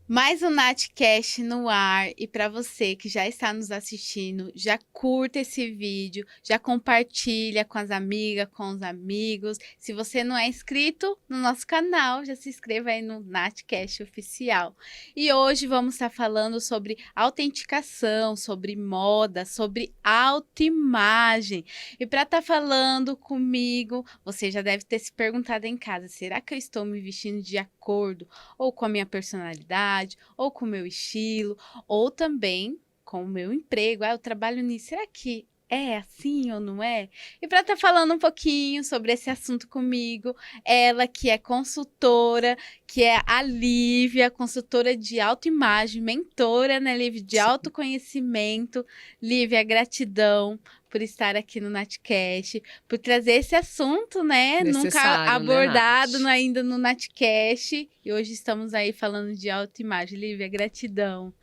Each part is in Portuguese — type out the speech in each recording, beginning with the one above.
Mais um Natcast no ar, e para você que já está nos assistindo, já curta esse vídeo, já compartilha com as amigas, com os amigos. Se você não é inscrito no nosso canal, já se inscreva aí no Natcast oficial. E hoje vamos estar falando sobre autenticação, sobre moda, sobre autoimagem. E para estar falando comigo, você já deve ter se perguntado em casa, será que eu estou me vestindo de acordo ou com a minha personalidade, ou com o meu estilo, ou também com o meu emprego? Eu trabalho nisso. Será que é assim ou não é? E para estar falando um pouquinho sobre esse assunto comigo, ela que é consultora, que é a Lívia, consultora de autoimagem, mentora, né, Lívia, de Sim. autoconhecimento. Lívia, gratidão por estar aqui no Natcast, por trazer esse assunto, né, nunca Necessário, né, abordado Nath? ainda no Natcast, e hoje estamos aí falando de autoimagem. Lívia, gratidão.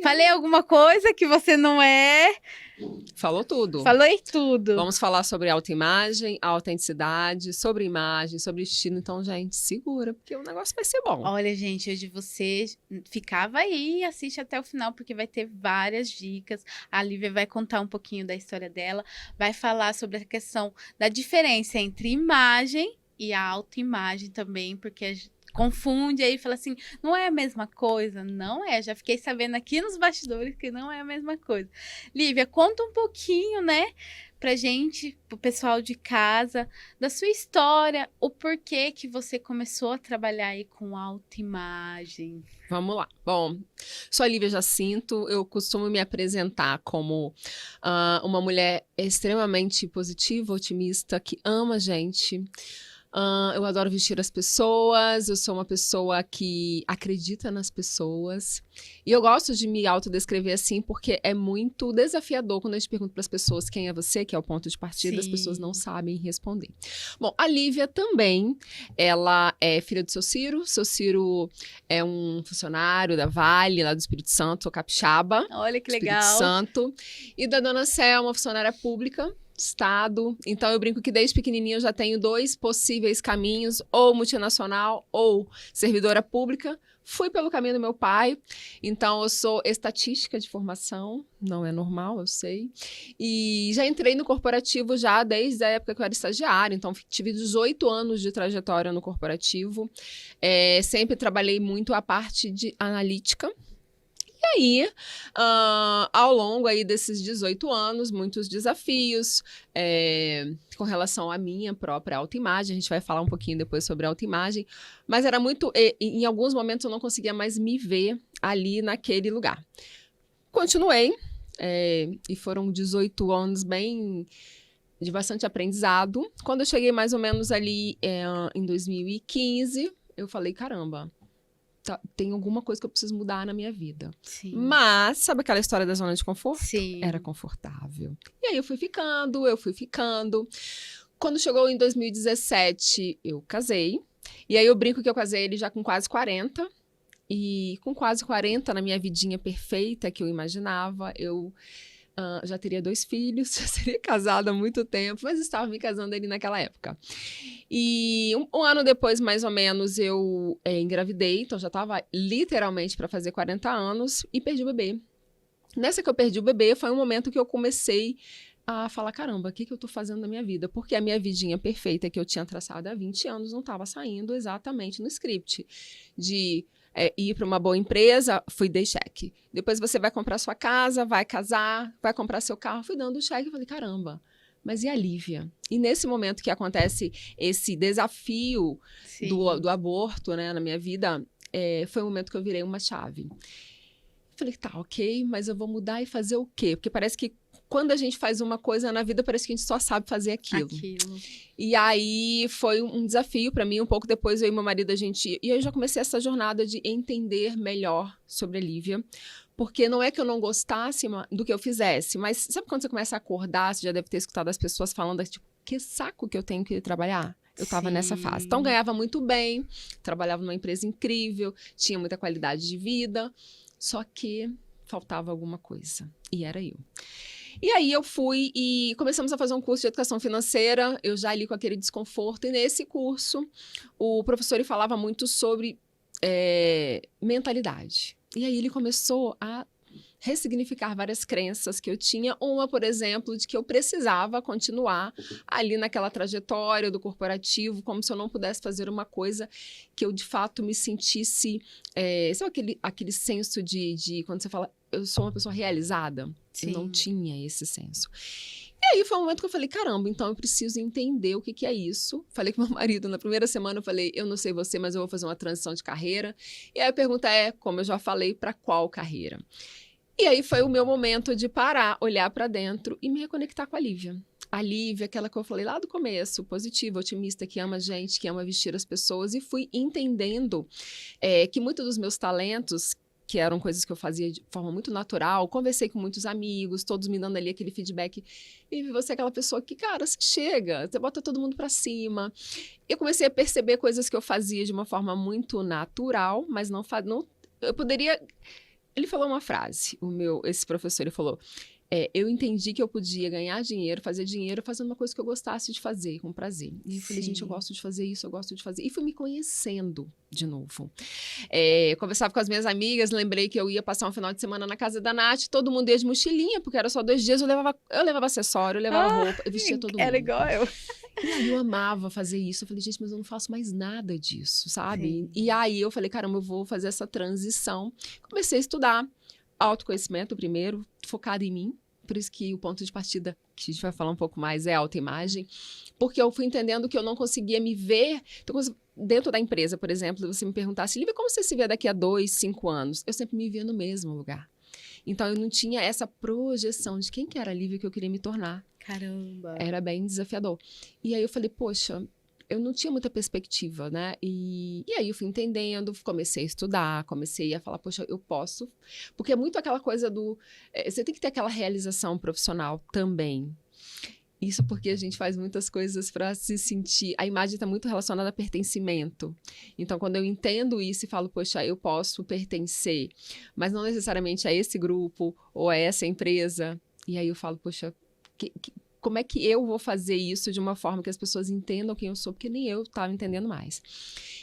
Falei alguma coisa que você não é? Falou tudo. Falei tudo. Vamos falar sobre autoimagem, autenticidade, sobre imagem, sobre estilo. Então, gente, segura, porque o negócio vai ser bom. Olha, gente, hoje você ficava aí e assiste até o final, porque vai ter várias dicas. A Lívia vai contar um pouquinho da história dela, vai falar sobre a questão da diferença entre imagem e a autoimagem também, porque confunde aí e fala assim, não é a mesma coisa? Não é, já fiquei sabendo aqui nos bastidores que não é a mesma coisa. Lívia, conta um pouquinho, né, pra gente, pro pessoal de casa, da sua história, o porquê que você começou a trabalhar aí com autoimagem. Vamos lá. Bom, sou a Lívia Jacinto, eu costumo me apresentar como uma mulher extremamente positiva, otimista, que ama a gente. Eu adoro vestir as pessoas, eu sou uma pessoa que acredita nas pessoas. E eu gosto de me autodescrever assim, porque é muito desafiador quando a gente pergunta para as pessoas quem é você, que é o ponto de partida, as pessoas não sabem responder. Bom, a Lívia também, ela é filha do seu Ciro. Seu Ciro é um funcionário da Vale, lá do Espírito Santo, sou capixaba. Olha que Espírito legal. Santo. E da dona Selma, funcionária pública. Estado. Então, eu brinco que desde pequenininha eu já tenho dois possíveis caminhos, ou multinacional ou servidora pública. Fui pelo caminho do meu pai, então eu sou estatística de formação, não é normal, eu sei. E já entrei no corporativo já desde a época que eu era estagiária, então tive 18 anos de trajetória no corporativo. Sempre trabalhei muito a parte de analítica. E aí, ao longo aí desses 18 anos, muitos desafios com relação à minha própria autoimagem. A gente vai falar um pouquinho depois sobre autoimagem. Mas era muito... em alguns momentos eu não conseguia mais me ver ali naquele lugar. Continuei. E foram 18 anos de bastante aprendizado. Quando eu cheguei mais ou menos ali em 2015, eu falei, caramba... tem alguma coisa que eu preciso mudar na minha vida. Sim. Mas, sabe aquela história da zona de conforto? Sim. Era confortável. E aí eu fui ficando. Quando chegou em 2017, eu casei. E aí eu brinco que eu casei ele já com quase 40. E com quase 40, na minha vidinha perfeita que eu imaginava, eu já teria 2 filhos, já seria casada há muito tempo, mas estava me casando ali naquela época. E um ano depois, mais ou menos, eu engravidei, então já estava literalmente para fazer 40 anos e perdi o bebê. Nessa que eu perdi o bebê, foi um momento que eu comecei a falar, caramba, o que eu tô fazendo na minha vida? Porque a minha vidinha perfeita que eu tinha traçado há 20 anos não estava saindo exatamente no script de... ir para uma boa empresa, fui dei cheque. Depois você vai comprar sua casa, vai casar, vai comprar seu carro. Fui dando cheque e falei, caramba, mas e a Lívia? E nesse momento que acontece esse desafio do aborto, né, na minha vida, foi o momento que eu virei uma chave. Falei, tá, ok, mas eu vou mudar e fazer o quê? Porque parece que quando a gente faz uma coisa na vida, parece que a gente só sabe fazer aquilo. E aí foi um desafio para mim. Um pouco depois eu e meu marido, e aí eu já comecei essa jornada de entender melhor sobre a Lívia. Porque não é que eu não gostasse do que eu fizesse, mas sabe quando você começa a acordar, você já deve ter escutado as pessoas falando, tipo, que saco que eu tenho que trabalhar? Eu estava nessa fase. Então, ganhava muito bem, trabalhava numa empresa incrível, tinha muita qualidade de vida, só que faltava alguma coisa. E era eu. E aí eu fui e começamos a fazer um curso de educação financeira, eu já ali com aquele desconforto. E nesse curso, o professor falava muito sobre mentalidade. E aí ele começou a ressignificar várias crenças que eu tinha. Uma, por exemplo, de que eu precisava continuar ali naquela trajetória do corporativo, como se eu não pudesse fazer uma coisa que eu, de fato, me sentisse... sabe aquele senso de quando você fala, eu sou uma pessoa realizada? Sim. Eu não tinha esse senso. E aí foi um momento que eu falei, caramba, então eu preciso entender o que é isso. Falei com meu marido na primeira semana, eu falei, eu não sei você, mas eu vou fazer uma transição de carreira. E aí a pergunta é, como eu já falei, para qual carreira? E aí foi o meu momento de parar, olhar para dentro e me reconectar com a Lívia. A Lívia, aquela que eu falei lá do começo, positiva, otimista, que ama a gente, que ama vestir as pessoas. E fui entendendo que muitos dos meus talentos, que eram coisas que eu fazia de forma muito natural, conversei com muitos amigos, todos me dando ali aquele feedback. E você é aquela pessoa que, cara, você chega, você bota todo mundo para cima. Eu comecei a perceber coisas que eu fazia de uma forma muito natural, mas não eu poderia... Ele falou uma frase, esse professor, ele falou, eu entendi que eu podia ganhar dinheiro, fazer dinheiro, fazendo uma coisa que eu gostasse de fazer, com prazer. E eu falei, gente, eu gosto de fazer isso, eu gosto de fazer. E fui me conhecendo de novo. Conversava com as minhas amigas, lembrei que eu ia passar um final de semana na casa da Nath, todo mundo ia de mochilinha, porque era só 2 dias, eu levava acessório, eu levava roupa, eu vestia todo mundo. Era igual eu. E aí eu amava fazer isso. Eu falei, gente, mas eu não faço mais nada disso, sabe? Sim. E aí eu falei, caramba, eu vou fazer essa transição. Comecei a estudar autoconhecimento primeiro, focado em mim. Por isso que o ponto de partida, que a gente vai falar um pouco mais, é autoimagem. Porque eu fui entendendo que eu não conseguia me ver... Então, dentro da empresa, por exemplo, você me perguntasse, Lívia, como você se vê daqui a 2, 5 anos? Eu sempre me via no mesmo lugar. Então, eu não tinha essa projeção de quem que era a Lívia que eu queria me tornar. Caramba. Era bem desafiador. E aí eu falei, poxa, eu não tinha muita perspectiva, né? E aí eu fui entendendo, comecei a estudar, comecei a falar, poxa, eu posso. Porque é muito aquela coisa você tem que ter aquela realização profissional também. Isso porque a gente faz muitas coisas para se sentir... A imagem está muito relacionada a pertencimento. Então, quando eu entendo isso e falo, poxa, eu posso pertencer, mas não necessariamente a esse grupo ou a essa empresa. E aí eu falo, poxa, como é que eu vou fazer isso de uma forma que as pessoas entendam quem eu sou? Porque nem eu estava entendendo mais.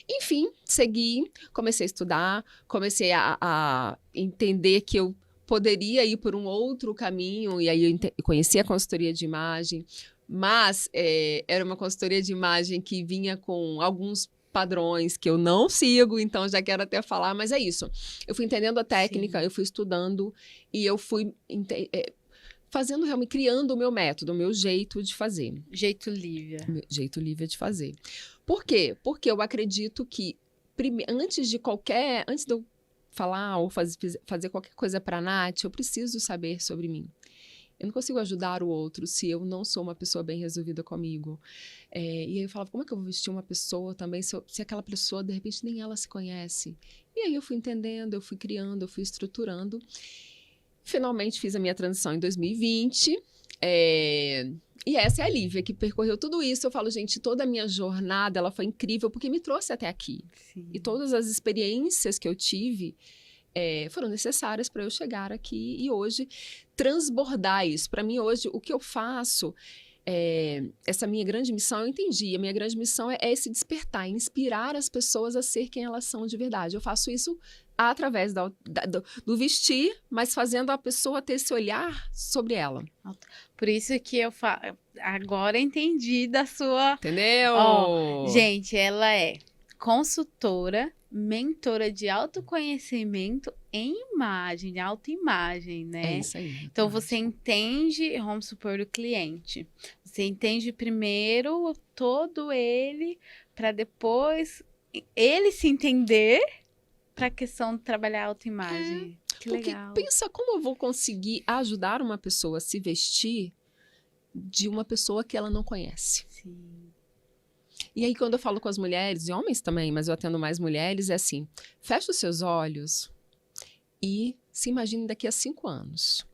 Enfim, segui, comecei a estudar, comecei a entender que eu poderia ir por um outro caminho, e aí eu conheci a consultoria de imagem, mas era uma consultoria de imagem que vinha com alguns padrões que eu não sigo, então já quero até falar, mas é isso. Eu fui entendendo a técnica, eu fui estudando, e eu fui fazendo realmente, criando o meu método, o meu jeito de fazer. Jeito Lívia. Jeito Lívia de fazer. Por quê? Porque eu acredito que, antes de eu falar ou fazer qualquer coisa para a Nath, eu preciso saber sobre mim. Eu não consigo ajudar o outro se eu não sou uma pessoa bem resolvida comigo. E aí eu falava, como é que eu vou vestir uma pessoa também se aquela pessoa, de repente, nem ela se conhece? E aí eu fui entendendo, eu fui criando, eu fui estruturando. Finalmente fiz a minha transição em 2020. E essa é a Lívia, que percorreu tudo isso. Eu falo, gente, toda a minha jornada, ela foi incrível, porque me trouxe até aqui. Sim. E todas as experiências que eu tive foram necessárias para eu chegar aqui e hoje transbordar isso. Para mim, hoje, o que eu faço, essa minha grande missão, eu entendi. A minha grande missão é esse despertar, inspirar as pessoas a ser quem elas são de verdade. Eu faço isso através do vestir, mas fazendo a pessoa ter esse olhar sobre ela. Por isso que eu agora entendi da sua... Entendeu? Gente, ela é consultora, mentora de autoconhecimento em imagem, de autoimagem, né? É isso aí. Então, você entende, vamos supor, o cliente. Você entende primeiro todo ele, para depois ele se entender para a questão de trabalhar a autoimagem. Que porque legal. Pensa como eu vou conseguir ajudar uma pessoa a se vestir de uma pessoa que ela não conhece. Sim. E aí, quando eu falo com as mulheres, e homens também, mas eu atendo mais mulheres, é assim, fecha os seus olhos e se imagine daqui a 5 anos.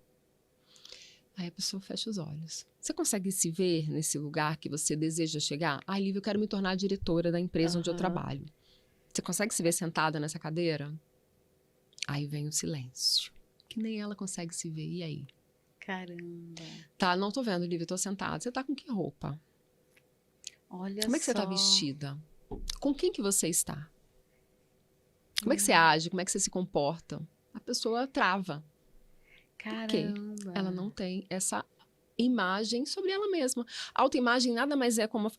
Aí a pessoa fecha os olhos. Você consegue se ver nesse lugar que você deseja chegar? Ah, Lívia, eu quero me tornar diretora da empresa onde eu trabalho. Você consegue se ver sentada nessa cadeira? Aí vem o silêncio, que nem ela consegue se ver. E aí? Caramba. Tá, não tô vendo, Lívia, tô sentada. Você tá com que roupa? Olha Como é que só. você tá vestida? Com quem que você está? Como é que você age? Como é que você se comporta? A pessoa trava. Por quê? Caramba. Ela não tem essa imagem sobre ela mesma. A autoimagem nada mais é como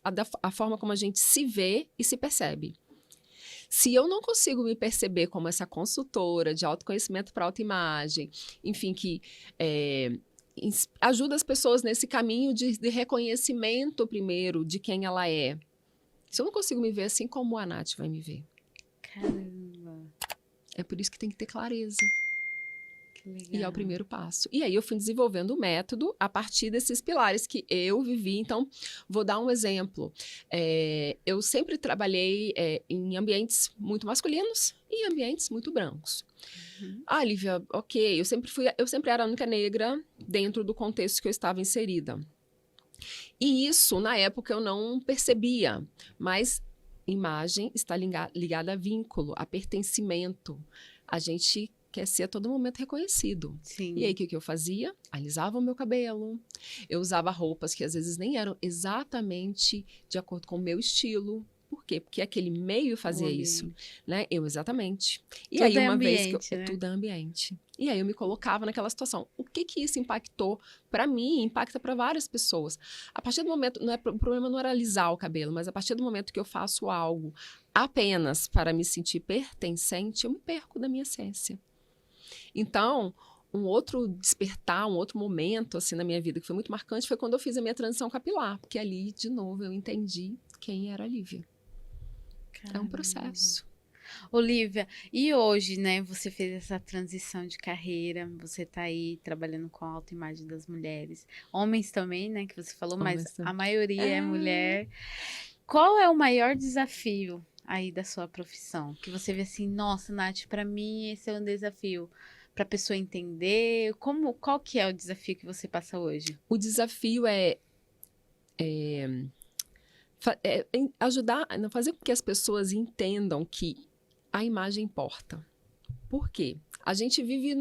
a forma como a gente se vê e se percebe. Se eu não consigo me perceber como essa consultora de autoconhecimento para autoimagem, enfim, que ajuda as pessoas nesse caminho de reconhecimento primeiro de quem ela é. Se eu não consigo me ver assim, como a Nath vai me ver? Caramba. É por isso que tem que ter clareza. Que legal. E é o primeiro passo. E aí eu fui desenvolvendo o método a partir desses pilares que eu vivi. Então, vou dar um exemplo. Eu sempre trabalhei em ambientes muito masculinos e ambientes muito brancos. Ah, Lívia, ok. Eu sempre era a única negra dentro do contexto que eu estava inserida. E isso, na época, eu não percebia. Mas imagem está ligada a vínculo, a pertencimento. A gente quer ser a todo momento reconhecido. Sim. E aí, o que eu fazia? Alisava o meu cabelo. Eu usava roupas que às vezes nem eram exatamente de acordo com o meu estilo. Por quê? Porque aquele meio fazia isso, né? Exatamente. E tudo aí, uma ambiente, vez que né? tudo é ambiente. E aí, eu me colocava naquela situação. O que isso impactou para mim? Impacta para várias pessoas. A partir do momento, o problema não era alisar o cabelo, mas a partir do momento que eu faço algo apenas para me sentir pertencente, eu me perco da minha essência. Então, um outro despertar, um outro momento assim na minha vida que foi muito marcante foi quando eu fiz a minha transição capilar, porque ali, de novo, eu entendi quem era a Lívia. Caramba. É um processo. Olívia, e hoje, né, você fez essa transição de carreira, você tá aí trabalhando com a autoimagem das mulheres, homens também, né, que você falou, mas a maioria é mulher. Qual é o maior desafio aí da sua profissão? Que você vê assim, nossa, Nath, pra mim esse é um desafio. Pra pessoa entender, qual que é o desafio que você passa hoje? O desafio é ajudar, fazer com que as pessoas entendam que a imagem importa. Por quê? A gente vive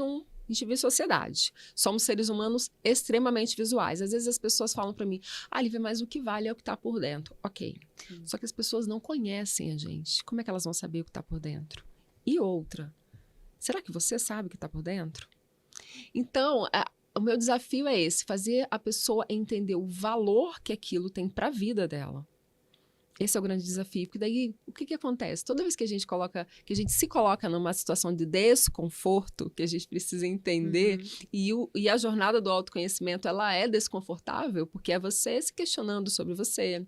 em sociedade. Somos seres humanos extremamente visuais. Às vezes as pessoas falam para mim, Lívia, mas o que vale é o que está por dentro. Ok. Sim. Só que as pessoas não conhecem a gente. Como é que elas vão saber o que está por dentro? E outra, será que você sabe o que está por dentro? Então, o meu desafio é esse, fazer a pessoa entender o valor que aquilo tem para a vida dela. Esse é o grande desafio, porque daí, o que acontece? Toda vez que a gente se coloca numa situação de desconforto, que a gente precisa entender, e a jornada do autoconhecimento, ela é desconfortável, porque é você se questionando sobre você,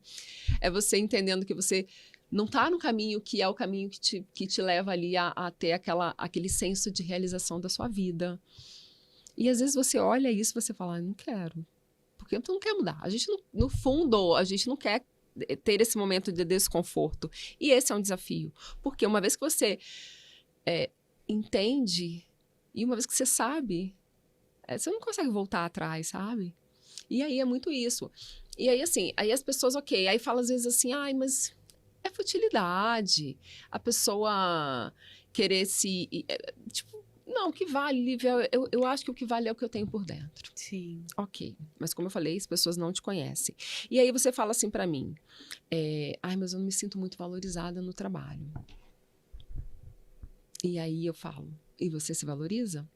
é você entendendo que você não está no caminho que é o caminho que te leva ali a ter aquele senso de realização da sua vida. E às vezes você olha isso e você fala, não quero, porque tu não quer mudar. A gente, no fundo, a gente não quer ter esse momento de desconforto. E esse é um desafio. Porque uma vez que você entende, e uma vez que você sabe, você não consegue voltar atrás, sabe? E aí é muito isso. E aí, assim, aí as pessoas, ok, aí fala às vezes assim, mas é futilidade. A pessoa querer tipo, não, o que vale, Lívia, eu acho que o que vale é o que eu tenho por dentro. Sim. Ok, mas como eu falei, as pessoas não te conhecem. E aí você fala assim pra mim, mas eu não me sinto muito valorizada no trabalho. E aí eu falo, e você se valoriza?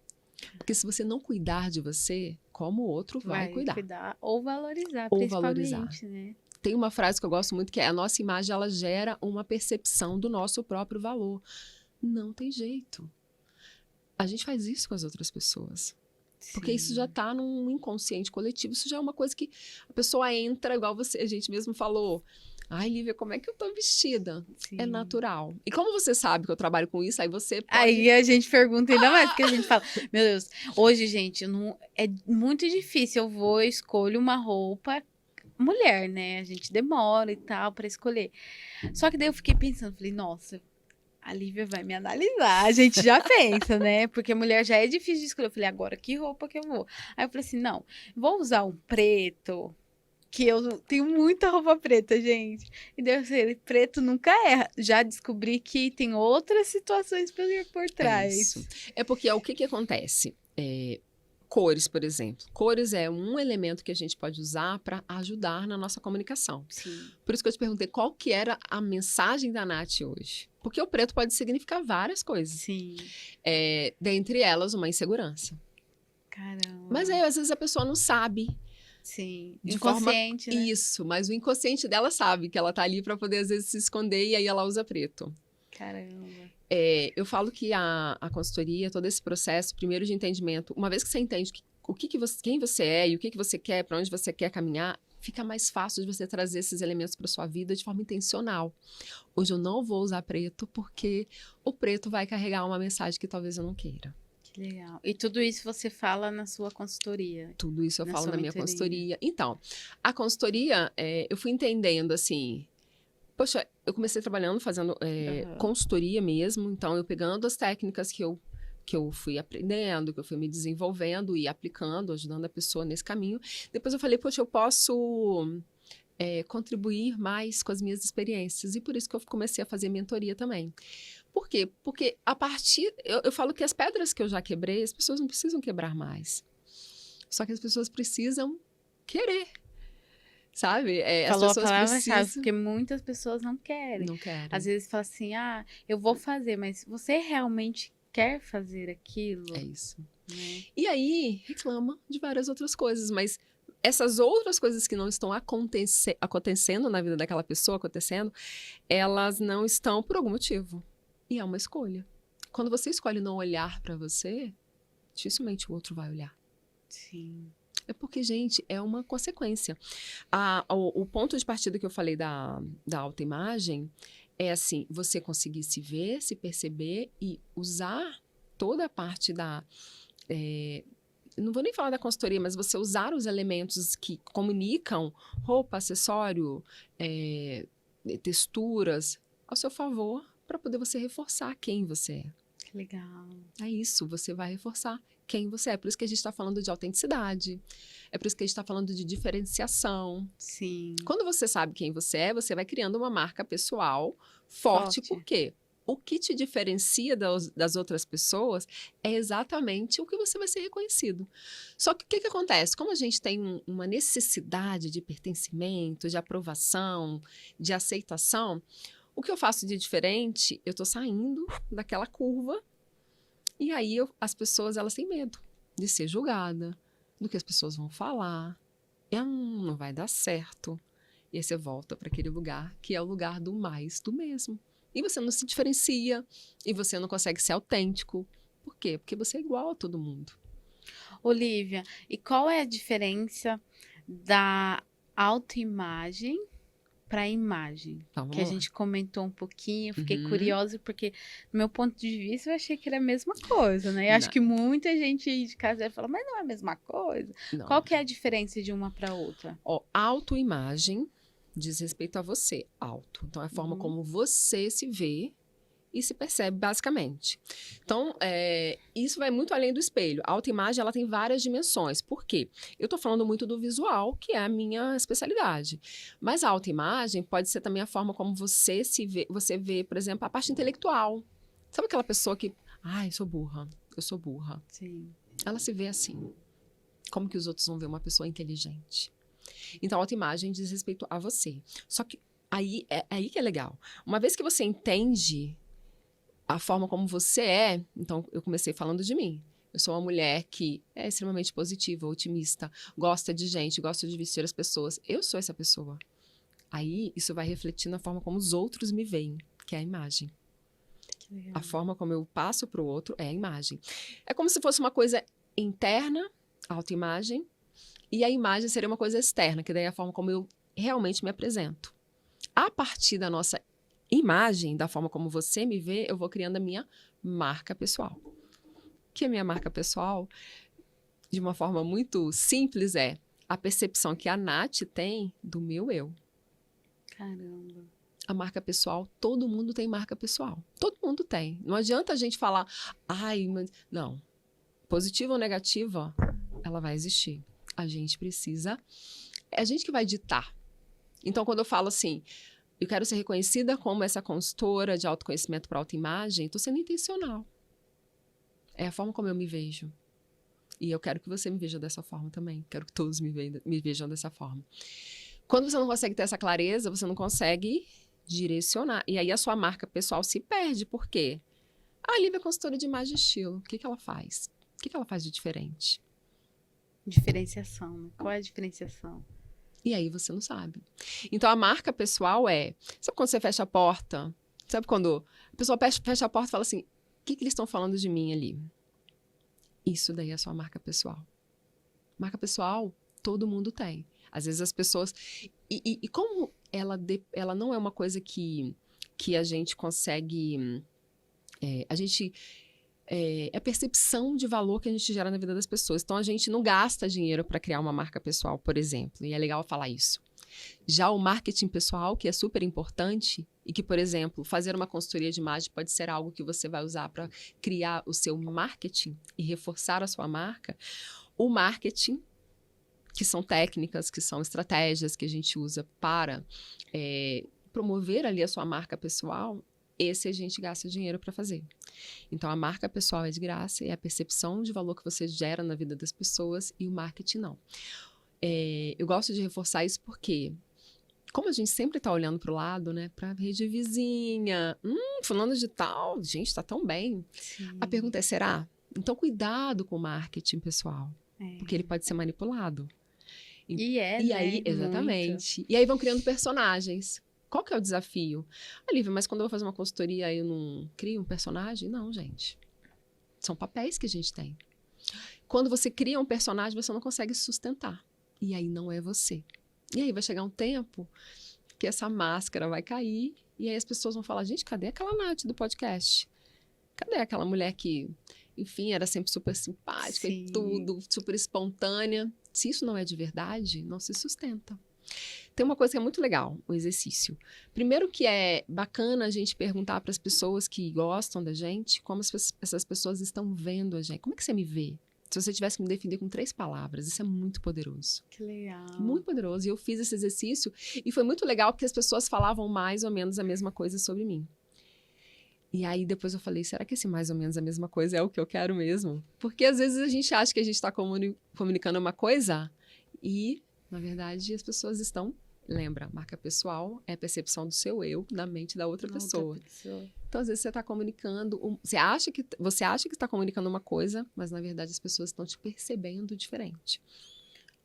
Porque se você não cuidar de você, como o outro vai cuidar? Ou valorizar, ou principalmente, valorizar. né? Tem uma frase que eu gosto muito, que é: a nossa imagem, ela gera uma percepção do nosso próprio valor. Não tem jeito. A gente faz isso com as outras pessoas. Sim. Porque isso já está num inconsciente coletivo. Isso já é uma coisa que a pessoa entra, igual a gente mesmo falou. Ai, Lívia, como é que eu tô vestida? Sim. É natural. E como você sabe que eu trabalho com isso, aí você pode... Aí a gente pergunta ainda mais, porque a gente fala, meu Deus, hoje, gente, é muito difícil. Eu escolho uma roupa mulher, né? A gente demora e tal pra escolher. Só que daí eu fiquei pensando, falei, nossa, a Lívia vai me analisar. A gente já pensa, né? Porque mulher já é difícil de escolher. Eu falei, agora que roupa que eu vou? Aí eu falei assim, não, vou usar um preto, que eu tenho muita roupa preta, gente. E daí eu falei, preto nunca erra. Já descobri que tem outras situações por trás. Isso. É porque o que acontece? Cores, por exemplo. Cores é um elemento que a gente pode usar para ajudar na nossa comunicação. Sim. Por isso que eu te perguntei qual que era a mensagem da Nath hoje. Porque o preto pode significar várias coisas. Sim. Dentre elas, uma insegurança. Caramba. Mas aí, às vezes, a pessoa não sabe. Sim. De Inconsciente, forma... né? Isso, mas o inconsciente dela sabe que ela tá ali para poder, às vezes, se esconder e aí ela usa preto. Caramba. Eu falo que a consultoria, todo esse processo, primeiro de entendimento, uma vez que você entende quem você é e o que você quer, para onde você quer caminhar, fica mais fácil de você trazer esses elementos para sua vida de forma intencional. Hoje eu não vou usar preto porque o preto vai carregar uma mensagem que talvez eu não queira. Que legal. E tudo isso você fala na sua consultoria? Tudo isso eu Na falo sua na minha mentoria. consultoria. Então, a consultoria, eu fui entendendo assim... Poxa, eu comecei trabalhando, fazendo consultoria mesmo. Então, eu pegando as técnicas que eu fui aprendendo, que eu fui me desenvolvendo e aplicando, ajudando a pessoa nesse caminho. Depois eu falei, poxa, eu posso contribuir mais com as minhas experiências. E por isso que eu comecei a fazer mentoria também. Por quê? Porque a partir... Eu falo que as pedras que eu já quebrei, as pessoas não precisam quebrar mais. Só que as pessoas precisam querer. Sabe? Falou as pessoas a palavra-chave, precisam... porque muitas pessoas não querem. Não querem. Às vezes fala assim, eu vou fazer, mas você realmente quer fazer aquilo? É isso. Né? E aí, reclama de várias outras coisas, mas essas outras coisas que não estão acontecendo na vida daquela pessoa, elas não estão por algum motivo. E é uma escolha. Quando você escolhe não olhar para você, dificilmente o outro vai olhar. Sim. É porque, gente, é uma consequência. O ponto de partida que eu falei da autoimagem é assim, você conseguir se ver, se perceber e usar toda a parte não vou nem falar da consultoria, mas você usar os elementos que comunicam roupa, acessório, texturas ao seu favor para poder você reforçar quem você é. Que legal. É isso, você vai reforçar quem você é. Por isso que a gente está falando de autenticidade. É por isso que a gente está falando de diferenciação. Sim. Quando você sabe quem você é, você vai criando uma marca pessoal forte. Por quê? O que te diferencia das outras pessoas é exatamente o que você vai ser reconhecido. Só que o que acontece? Como a gente tem uma necessidade de pertencimento, de aprovação, de aceitação, o que eu faço de diferente, eu estou saindo daquela curva e aí as pessoas elas têm medo de ser julgada, do que as pessoas vão falar. Não vai dar certo. E aí você volta para aquele lugar que é o lugar do mais do mesmo. E você não se diferencia, e você não consegue ser autêntico. Por quê? Porque você é igual a todo mundo. Olivia, e qual é a diferença da autoimagem para a imagem? Vamos Que a lá. gente comentou um pouquinho, eu fiquei curiosa, porque, do meu ponto de vista, eu achei que era a mesma coisa, né? Eu acho que muita gente de casa vai falar, mas não é a mesma coisa. Não. Qual que é a diferença de uma para outra? Autoimagem diz respeito a você, auto. Então, é a forma como você se vê e se percebe, basicamente. Então, isso vai muito além do espelho. A autoimagem, ela tem várias dimensões. Por quê? Eu estou falando muito do visual, que é a minha especialidade. Mas a autoimagem pode ser também a forma como você se vê. Você vê, por exemplo, a parte intelectual. Sabe aquela pessoa que... eu sou burra. Eu sou burra. Sim. Ela se vê assim. Como que os outros vão ver uma pessoa inteligente? Então, a autoimagem diz respeito a você. Só que aí que é legal. Uma vez que você entende a forma como você é, então eu comecei falando de mim. Eu sou uma mulher que é extremamente positiva, otimista, gosta de gente, gosta de vestir as pessoas. Eu sou essa pessoa. Aí isso vai refletir na forma como os outros me veem, que é a imagem. Que legal. A forma como eu passo para o outro é a imagem. É como se fosse uma coisa interna, a autoimagem, e a imagem seria uma coisa externa, que daí é a forma como eu realmente me apresento. A partir da nossa imagem, da forma como você me vê, eu vou criando a minha marca pessoal. Que a minha marca pessoal, de uma forma muito simples, é a percepção que a Nath tem do meu eu. Caramba. A marca pessoal, todo mundo tem marca pessoal. Todo mundo tem. Não adianta a gente falar, mas... Não. Positiva ou negativa, ela vai existir. A gente precisa... É a gente que vai ditar. Então, quando eu falo assim, eu quero ser reconhecida como essa consultora de autoconhecimento para autoimagem, estou sendo intencional. É a forma como eu me vejo. E eu quero que você me veja dessa forma também. Quero que todos me vejam dessa forma. Quando você não consegue ter essa clareza, você não consegue direcionar. E aí a sua marca pessoal se perde. Por quê? A Lívia é consultora de imagem e estilo. O que que ela faz? O que que ela faz de diferente? Diferenciação, né? Qual é a diferenciação? E aí você não sabe. Então a marca pessoal é... Sabe quando você fecha a porta? Sabe quando a pessoa fecha a porta e fala assim, o que que eles estão falando de mim ali? Isso daí é a sua marca pessoal. Marca pessoal, todo mundo tem. Às vezes as pessoas... E como ela não é uma coisa que a gente consegue... É a percepção de valor que a gente gera na vida das pessoas. Então, a gente não gasta dinheiro para criar uma marca pessoal, por exemplo. E é legal falar isso. Já o marketing pessoal, que é super importante, e que, por exemplo, fazer uma consultoria de imagem pode ser algo que você vai usar para criar o seu marketing e reforçar a sua marca. O marketing, que são técnicas, que são estratégias que a gente usa para promover ali a sua marca pessoal, esse a gente gasta dinheiro para fazer. Então, a marca pessoal é de graça, é a percepção de valor que você gera na vida das pessoas, e o marketing não. Eu gosto de reforçar isso porque, como a gente sempre está olhando para o lado, né, para a rede vizinha, fulano de tal, gente, está tão bem. Sim. A pergunta é, será? Então, cuidado com o marketing pessoal, porque ele pode ser manipulado. E aí, exatamente. Muito. E aí vão criando personagens. Qual que é o desafio? Lívia, mas quando eu vou fazer uma consultoria, eu não crio um personagem? Não, gente. São papéis que a gente tem. Quando você cria um personagem, você não consegue sustentar. E aí não é você. E aí vai chegar um tempo que essa máscara vai cair, e aí as pessoas vão falar, gente, cadê aquela Nath do podcast? Cadê aquela mulher que, enfim, era sempre super simpática Sim. e tudo, super espontânea? Se isso não é de verdade, não se sustenta. Tem uma coisa que é muito legal, o exercício. Primeiro que é bacana a gente perguntar para as pessoas que gostam da gente, como essas pessoas estão vendo a gente. Como é que você me vê? Se você tivesse que me definir com 3 palavras, isso é muito poderoso. Que legal. Muito poderoso. E eu fiz esse exercício e foi muito legal porque as pessoas falavam mais ou menos a mesma coisa sobre mim. E aí depois eu falei, será que esse mais ou menos a mesma coisa é o que eu quero mesmo? Porque às vezes a gente acha que a gente está comunicando uma coisa e... Na verdade, as pessoas estão... Lembra, marca pessoal é a percepção do seu eu na mente da outra pessoa. Então, às vezes, você está comunicando... Você acha que está comunicando uma coisa, mas, na verdade, as pessoas estão te percebendo diferente.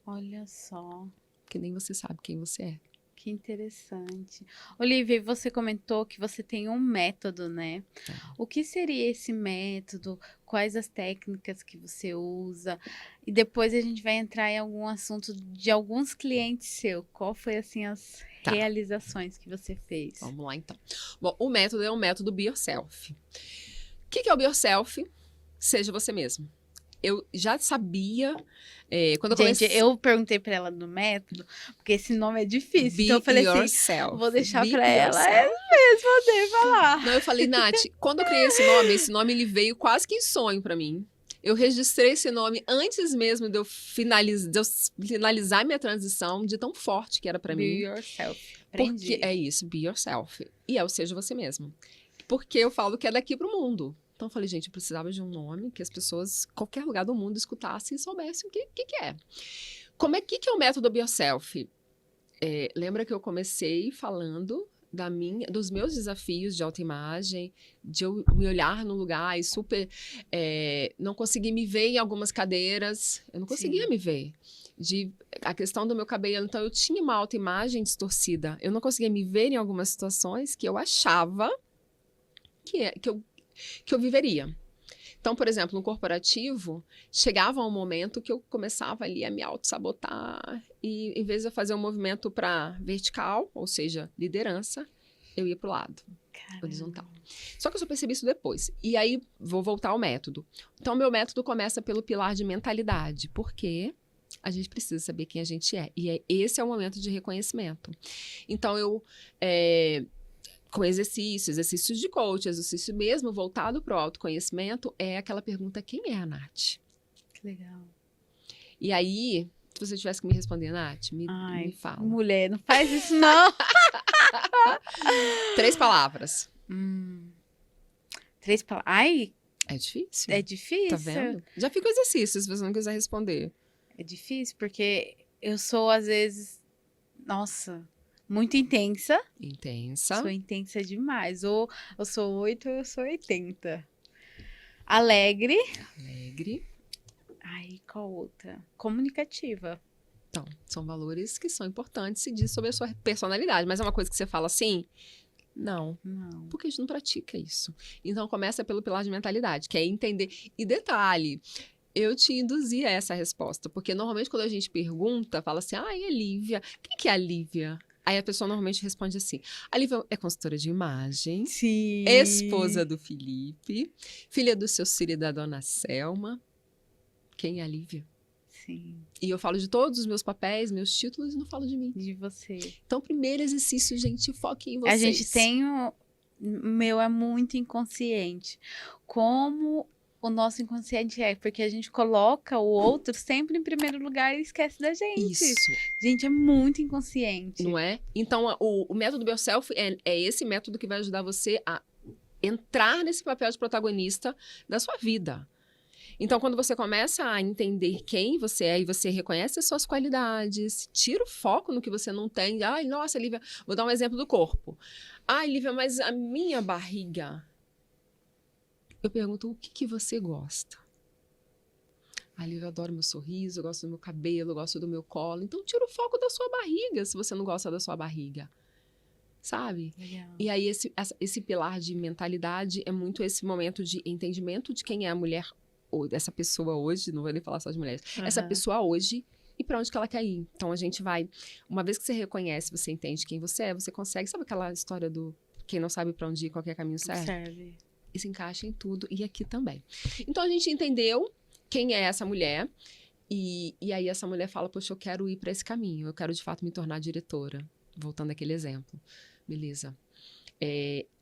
Olha só. Que nem você sabe quem você é. Que interessante. Olivia, você comentou que você tem um método, né? O que seria esse método? Quais as técnicas que você usa? E depois a gente vai entrar em algum assunto de alguns clientes seus. Qual foi, assim, as realizações que você fez? Vamos lá, então. Bom, o método é um método Be Yourself. O que é o Be Yourself? Seja você mesmo. Eu já sabia, quando eu comecei... Gente, eu perguntei pra ela do método, porque esse nome é difícil. Então eu falei yourself. Assim, vou deixar pra ela responder, falar. Não, eu falei, Nath, quando eu criei esse nome ele veio quase que em sonho pra mim. Eu registrei esse nome antes mesmo de eu finalizar minha transição, de tão forte que era pra mim. Be Yourself. Aprendi. Porque é isso, Be Yourself. E é o Seja Você Mesmo. Porque eu falo que é daqui pro mundo. Então, eu falei, gente, eu precisava de um nome que as pessoas, qualquer lugar do mundo, escutassem e soubessem o que é. Que é o método Be Yourself? Lembra que eu comecei falando dos meus desafios de autoimagem, de eu me olhar no lugar e não conseguir me ver em algumas cadeiras. Eu não conseguia me ver. A questão do meu cabelo, então eu tinha uma autoimagem distorcida. Eu não conseguia me ver em algumas situações que eu achava que eu viveria. Então, por exemplo, no corporativo, chegava um momento que eu começava ali a me auto-sabotar e, em vez de eu fazer um movimento para vertical, ou seja, liderança, eu ia para o lado, horizontal. Só que eu só percebi isso depois. E aí, vou voltar ao método. Então, meu método começa pelo pilar de mentalidade, porque a gente precisa saber quem a gente é. E esse é o momento de reconhecimento. Então, com exercícios de coach, exercício mesmo voltado para o autoconhecimento, é aquela pergunta, quem é a Nath? Que legal. E aí, se você tivesse que me responder, Nath, me fala. Mulher, não faz isso não. 3 palavras. 3 palavras. Ai. É difícil. É difícil. Tá vendo? Já fica o exercício, se você não quiser responder. É difícil, porque eu sou, às vezes... Nossa... Muito intensa. Intensa. Sou intensa demais. Ou eu sou 8 ou eu sou 80. Alegre. Alegre. Ai, qual outra? Comunicativa. Então, são valores que são importantes e diz sobre a sua personalidade. Mas é uma coisa que você fala assim? Não. Não. Porque a gente não pratica isso. Então, começa pelo pilar de mentalidade, que é entender. E detalhe, eu te induzi a essa resposta. Porque normalmente quando a gente pergunta, fala assim, e a Lívia? Quem que é a Lívia? Aí a pessoa normalmente responde assim, a Lívia é consultora de imagem, Sim. esposa do Felipe, filha do seu Ciro e da dona Selma. Quem é a Lívia? Sim. E eu falo de todos os meus papéis, meus títulos, e não falo de mim. De você. Então, primeiro exercício, gente, foque em vocês. A gente tem o meu é muito inconsciente. Como o nosso inconsciente é, porque a gente coloca o outro sempre em primeiro lugar e esquece da gente. Isso. Gente, é muito inconsciente. Não é? Então, o método Bioself é esse método que vai ajudar você a entrar nesse papel de protagonista da sua vida. Então, quando você começa a entender quem você é e você reconhece as suas qualidades, tira o foco no que você não tem. Ai, nossa, Lívia, vou dar um exemplo do corpo. Ai, Lívia, mas a minha barriga... Eu pergunto, o que você gosta? Ai, Lívia, eu adoro meu sorriso, eu gosto do meu cabelo, eu gosto do meu colo. Então, tira o foco da sua barriga, se você não gosta da sua barriga. Sabe? Legal. E aí, esse pilar de mentalidade é muito esse momento de entendimento de quem é a mulher, ou dessa pessoa hoje, não vou nem falar só de mulheres, essa pessoa hoje e para onde que ela quer ir. Então, a gente vai, uma vez que você reconhece, você entende quem você é, você consegue, sabe aquela história do quem não sabe para onde ir, qualquer caminho serve? E se encaixa em tudo, e aqui também. Então, a gente entendeu quem é essa mulher, e aí essa mulher fala, poxa, eu quero ir para esse caminho, eu quero de fato me tornar diretora, voltando àquele exemplo. Beleza.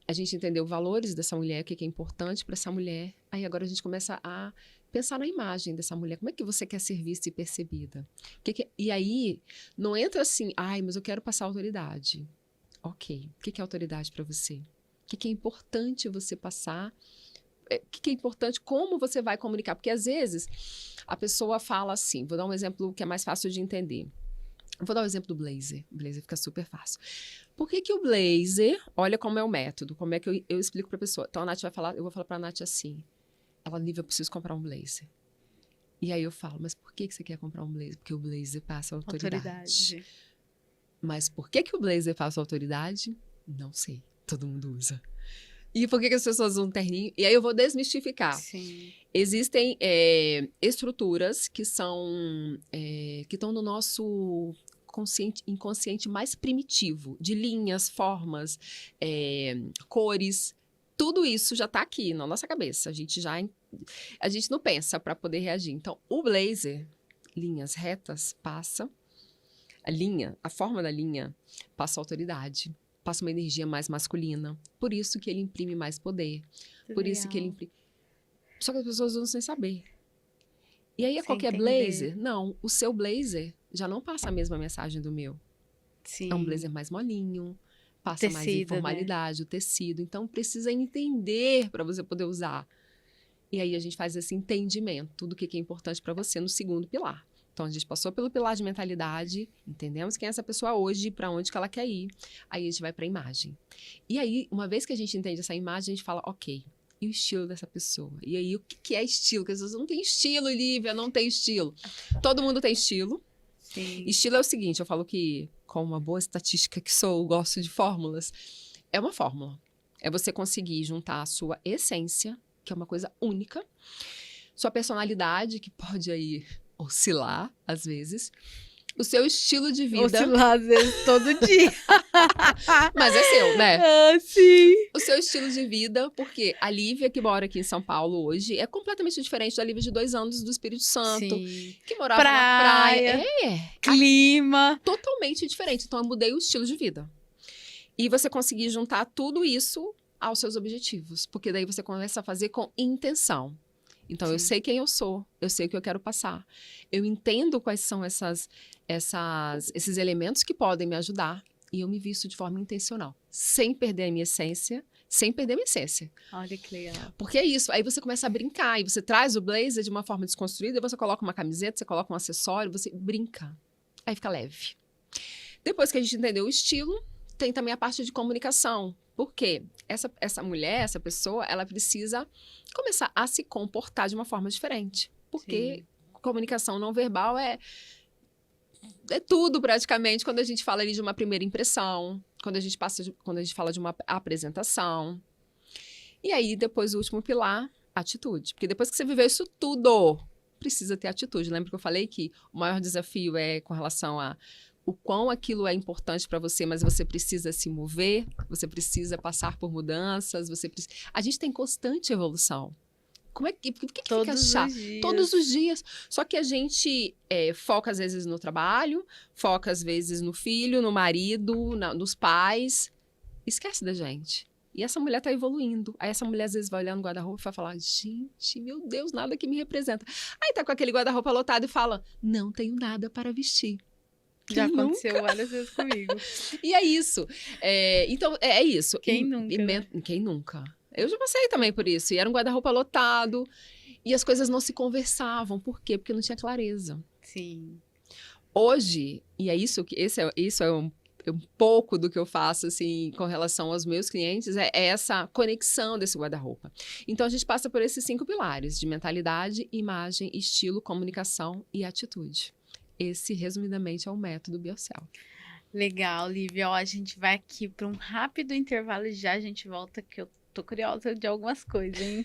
A gente entendeu valores dessa mulher, o que é importante para essa mulher. Aí agora a gente começa a pensar na imagem dessa mulher. Como é que você quer ser vista e percebida? E aí, não entra assim, mas eu quero passar autoridade. Ok. O que é autoridade para você? O que é importante você passar? O que é importante? Como você vai comunicar? Porque às vezes a pessoa fala assim, vou dar um exemplo que é mais fácil de entender. Vou dar o exemplo do blazer. O blazer fica super fácil. Por que o blazer, olha como é o método, como é que eu explico para a pessoa. Então a Nath vai falar, eu vou falar para a Nath assim, ela, Lívia, eu preciso comprar um blazer. E aí eu falo, mas por que você quer comprar um blazer? Porque o blazer passa autoridade. Mas por que o blazer passa autoridade? Não sei, todo mundo usa. E por que as pessoas usam terninho? E aí eu vou desmistificar. Sim. Existem estruturas que são, que estão no nosso inconsciente mais primitivo, de linhas, formas, cores, tudo isso já está aqui na nossa cabeça. A gente não pensa para poder reagir. Então, o blazer, linhas retas, passa a forma da linha passa autoridade, passa uma energia mais masculina. Por isso que ele imprime mais poder. Por isso que ele imprime. Só que as pessoas usam sem saber. E aí, qualquer blazer? Não, o seu blazer já não passa a mesma mensagem do meu. Sim. É um blazer mais molinho, passa mais informalidade, né? O tecido. Então, precisa entender para você poder usar. E aí, a gente faz esse entendimento do que é importante para você no segundo pilar. Então, a gente passou pelo pilar de mentalidade, entendemos quem é essa pessoa hoje, para onde que ela quer ir. Aí, a gente vai para a imagem. E aí, uma vez que a gente entende essa imagem, a gente fala, ok, e o estilo dessa pessoa? E aí, o que é estilo? Porque as pessoas não têm estilo, Lívia, não tem estilo. Todo mundo tem estilo. Sim. Estilo é o seguinte, eu falo que, com uma boa estatística que sou, gosto de fórmulas, é uma fórmula. É você conseguir juntar a sua essência, que é uma coisa única, sua personalidade, que pode aí oscilar, às vezes, o seu estilo de vida. Oscilar, às vezes, todo dia. Mas é seu, né? Sim. O seu estilo de vida, porque a Lívia, que mora aqui em São Paulo hoje, é completamente diferente da Lívia de 2 anos do Espírito Santo. Sim. Que morava na praia. Clima. Totalmente diferente. Então, eu mudei o estilo de vida. E você conseguir juntar tudo isso aos seus objetivos. Porque daí você começa a fazer com intenção. Então, eu sei quem eu sou, eu sei o que eu quero passar. Eu entendo quais são esses elementos que podem me ajudar. E eu me visto de forma intencional, sem perder a minha essência, sem perder a minha essência. Olha que legal. Porque é isso, aí você começa a brincar, e você traz o blazer de uma forma desconstruída, e você coloca uma camiseta, você coloca um acessório, você brinca. Aí fica leve. Depois que a gente entendeu o estilo, tem também a parte de comunicação. Por quê? Essa mulher, essa pessoa, ela precisa começar a se comportar de uma forma diferente. Porque Sim. comunicação não verbal é tudo praticamente quando a gente fala ali de uma primeira impressão, quando a gente fala de uma apresentação. E aí, depois, o último pilar, atitude. Porque depois que você viveu isso tudo, precisa ter atitude. Lembra que eu falei que o maior desafio é com relação a o quão aquilo é importante para você, mas você precisa se mover, você precisa passar por mudanças, a gente tem constante evolução. Por que fica Todos chato? os dias. Todos os dias. Só que a gente foca, às vezes, no trabalho, foca, às vezes, no filho, no marido, nos pais. Esquece da gente. E essa mulher tá evoluindo. Aí essa mulher, às vezes, vai olhar no guarda-roupa e vai falar, gente, meu Deus, nada que me representa. Aí tá com aquele guarda-roupa lotado e fala, não tenho nada para vestir. Já Quem aconteceu várias vezes comigo. E é isso. Então, é isso. Quem nunca, né? Quem nunca? Eu já passei também por isso. E era um guarda-roupa lotado. E as coisas não se conversavam. Por quê? Porque não tinha clareza. Sim. Hoje, e é isso que isso é um pouco do que eu faço, assim, com relação aos meus clientes, é essa conexão desse guarda-roupa. Então, a gente passa por esses 5 pilares, de mentalidade, imagem, estilo, comunicação e atitude. Esse, resumidamente, é o método BioCell. Legal, Lívia. Ó, a gente vai aqui para um rápido intervalo e já a gente volta, que eu tô curiosa de algumas coisas, hein?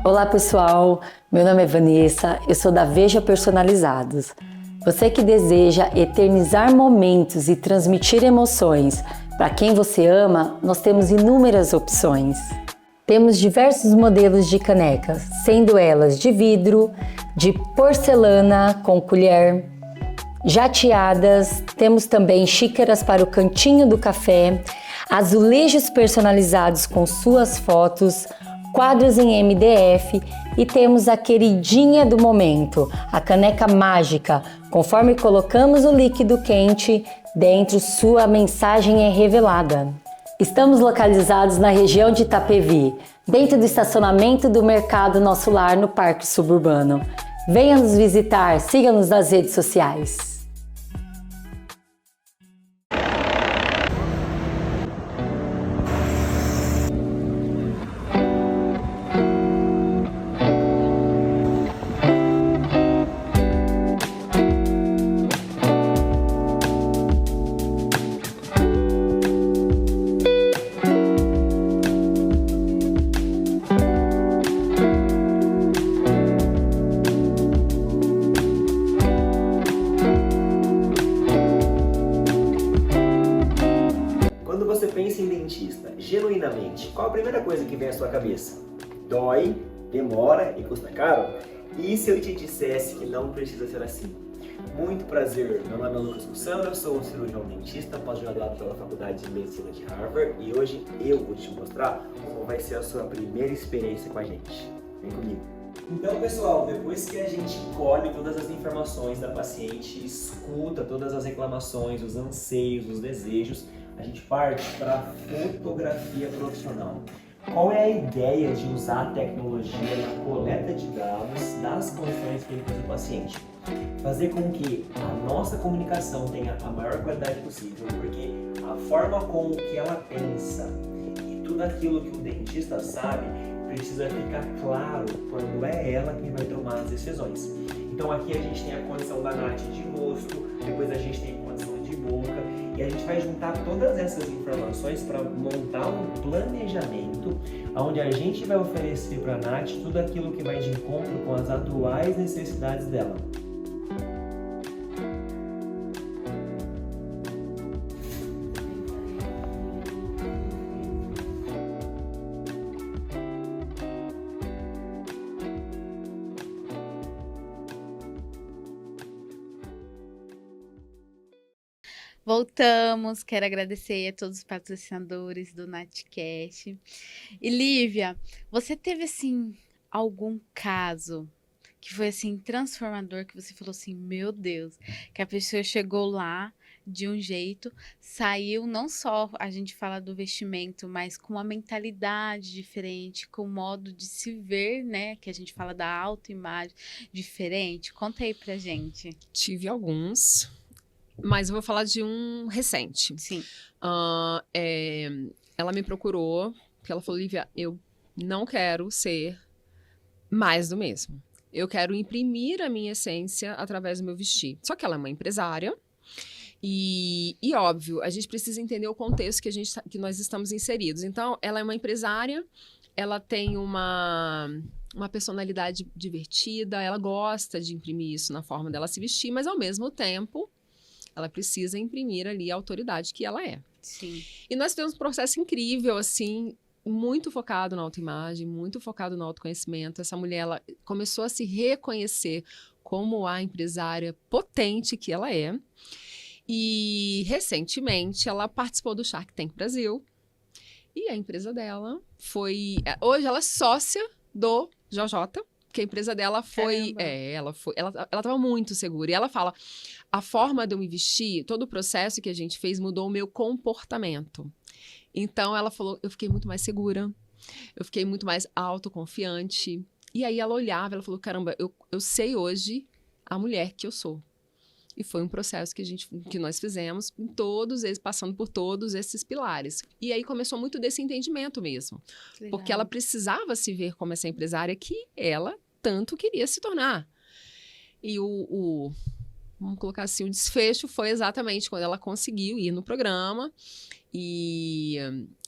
Olá pessoal, meu nome é Vanessa, eu sou da Veja Personalizados. Você que deseja eternizar momentos e transmitir emoções para quem você ama, nós temos inúmeras opções. Temos diversos modelos de canecas, sendo elas de vidro, de porcelana com colher, jateadas, temos também xícaras para o cantinho do café, azulejos personalizados com suas fotos, quadros em MDF e temos a queridinha do momento, a caneca mágica. Conforme colocamos o líquido quente dentro, sua mensagem é revelada. Estamos localizados na região de Itapevi, dentro do estacionamento do Mercado Nosso Lar, no Parque Suburbano. Venha nos visitar, siga-nos nas redes sociais. Quando você pensa em dentista, genuinamente, qual a primeira coisa que vem à sua cabeça? Dói, demora e custa caro? E se eu te dissesse que não precisa ser assim? Muito prazer, meu nome é Lucas Cussano, eu sou um cirurgião dentista, pós-graduado pela Faculdade de Medicina de Harvard e hoje eu vou te mostrar como vai ser a sua primeira experiência com a gente. Vem comigo! Então, pessoal, depois que a gente colhe todas as informações da paciente, escuta todas as reclamações, os anseios, os desejos, a gente parte para a fotografia profissional. Qual é a ideia de usar a tecnologia na coleta de dados das condições clínicas do paciente? Fazer com que a nossa comunicação tenha a maior qualidade possível, porque a forma com que ela pensa e tudo aquilo que o dentista sabe precisa ficar claro quando é ela quem vai tomar as decisões. Então aqui a gente tem a condição da NAT de rosto, depois a gente tem a condição de boca, e a gente vai juntar todas essas informações para montar um planejamento onde a gente vai oferecer para a Nath tudo aquilo que vai de encontro com as atuais necessidades dela. Voltamos, quero agradecer a todos os patrocinadores do Natcast. E Lívia, você teve assim algum caso que foi assim transformador, que você falou assim, meu Deus, que a pessoa chegou lá de um jeito, saiu não só a gente fala do vestimento, mas com uma mentalidade diferente, com um modo de se ver, né, que a gente fala da autoimagem diferente. Conta aí pra gente. Tive alguns, mas eu vou falar de um recente. Sim. Ela me procurou, porque ela falou, Lívia, eu não quero ser mais do mesmo. Eu quero imprimir a minha essência através do meu vestir. Só que ela é uma empresária e óbvio, a gente precisa entender o contexto que nós estamos inseridos. Então, ela é uma empresária, ela tem uma personalidade divertida, ela gosta de imprimir isso na forma dela se vestir, mas ao mesmo tempo, ela precisa imprimir ali a autoridade que ela é. Sim. E nós tivemos um processo incrível, assim, muito focado na autoimagem, muito focado no autoconhecimento. Essa mulher, ela começou a se reconhecer como a empresária potente que ela é. E, recentemente, ela participou do Shark Tank Brasil. E a empresa dela foi... Hoje, ela é sócia do JJ, que a empresa dela foi... Ela estava muito segura. E ela fala, a forma de eu me vestir, todo o processo que a gente fez mudou o meu comportamento. Então, ela falou, eu fiquei muito mais segura, eu fiquei muito mais autoconfiante. E aí, ela olhava, ela falou, caramba, eu sei hoje a mulher que eu sou. E foi um processo que nós fizemos, passando por todos esses pilares. E aí, começou muito desse entendimento mesmo. Porque ela precisava se ver como essa empresária que ela tanto queria se tornar. E vamos colocar assim, o desfecho foi exatamente quando ela conseguiu ir no programa e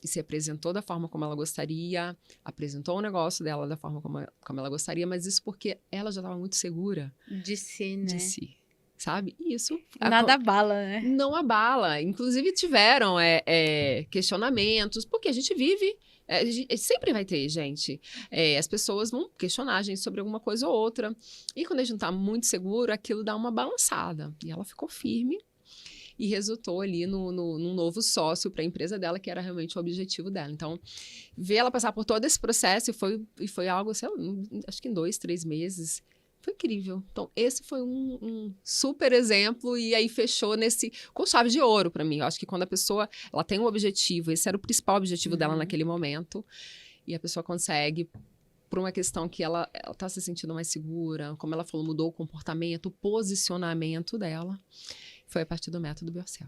se apresentou da forma como ela gostaria, apresentou o negócio dela da forma como ela gostaria, mas isso porque ela já estava muito segura de si, né? De si, sabe? E isso... Nada abala, né? Não abala. Inclusive tiveram questionamentos, porque a gente vive... sempre vai ter, gente. As pessoas vão questionar a gente sobre alguma coisa ou outra. E quando a gente não tá muito seguro, aquilo dá uma balançada. E ela ficou firme e resultou ali num novo sócio para a empresa dela, que era realmente o objetivo dela. Então, ver ela passar por todo esse processo e foi algo, sei lá, acho que em 2, 3 meses... Foi incrível. Então, esse foi um super exemplo e aí fechou com chave de ouro para mim. Eu acho que quando a pessoa ela tem um objetivo, esse era o principal objetivo dela naquele momento, e a pessoa consegue, por uma questão que ela tá se sentindo mais segura, como ela falou, mudou o comportamento, o posicionamento dela, foi a partir do método Biorcel.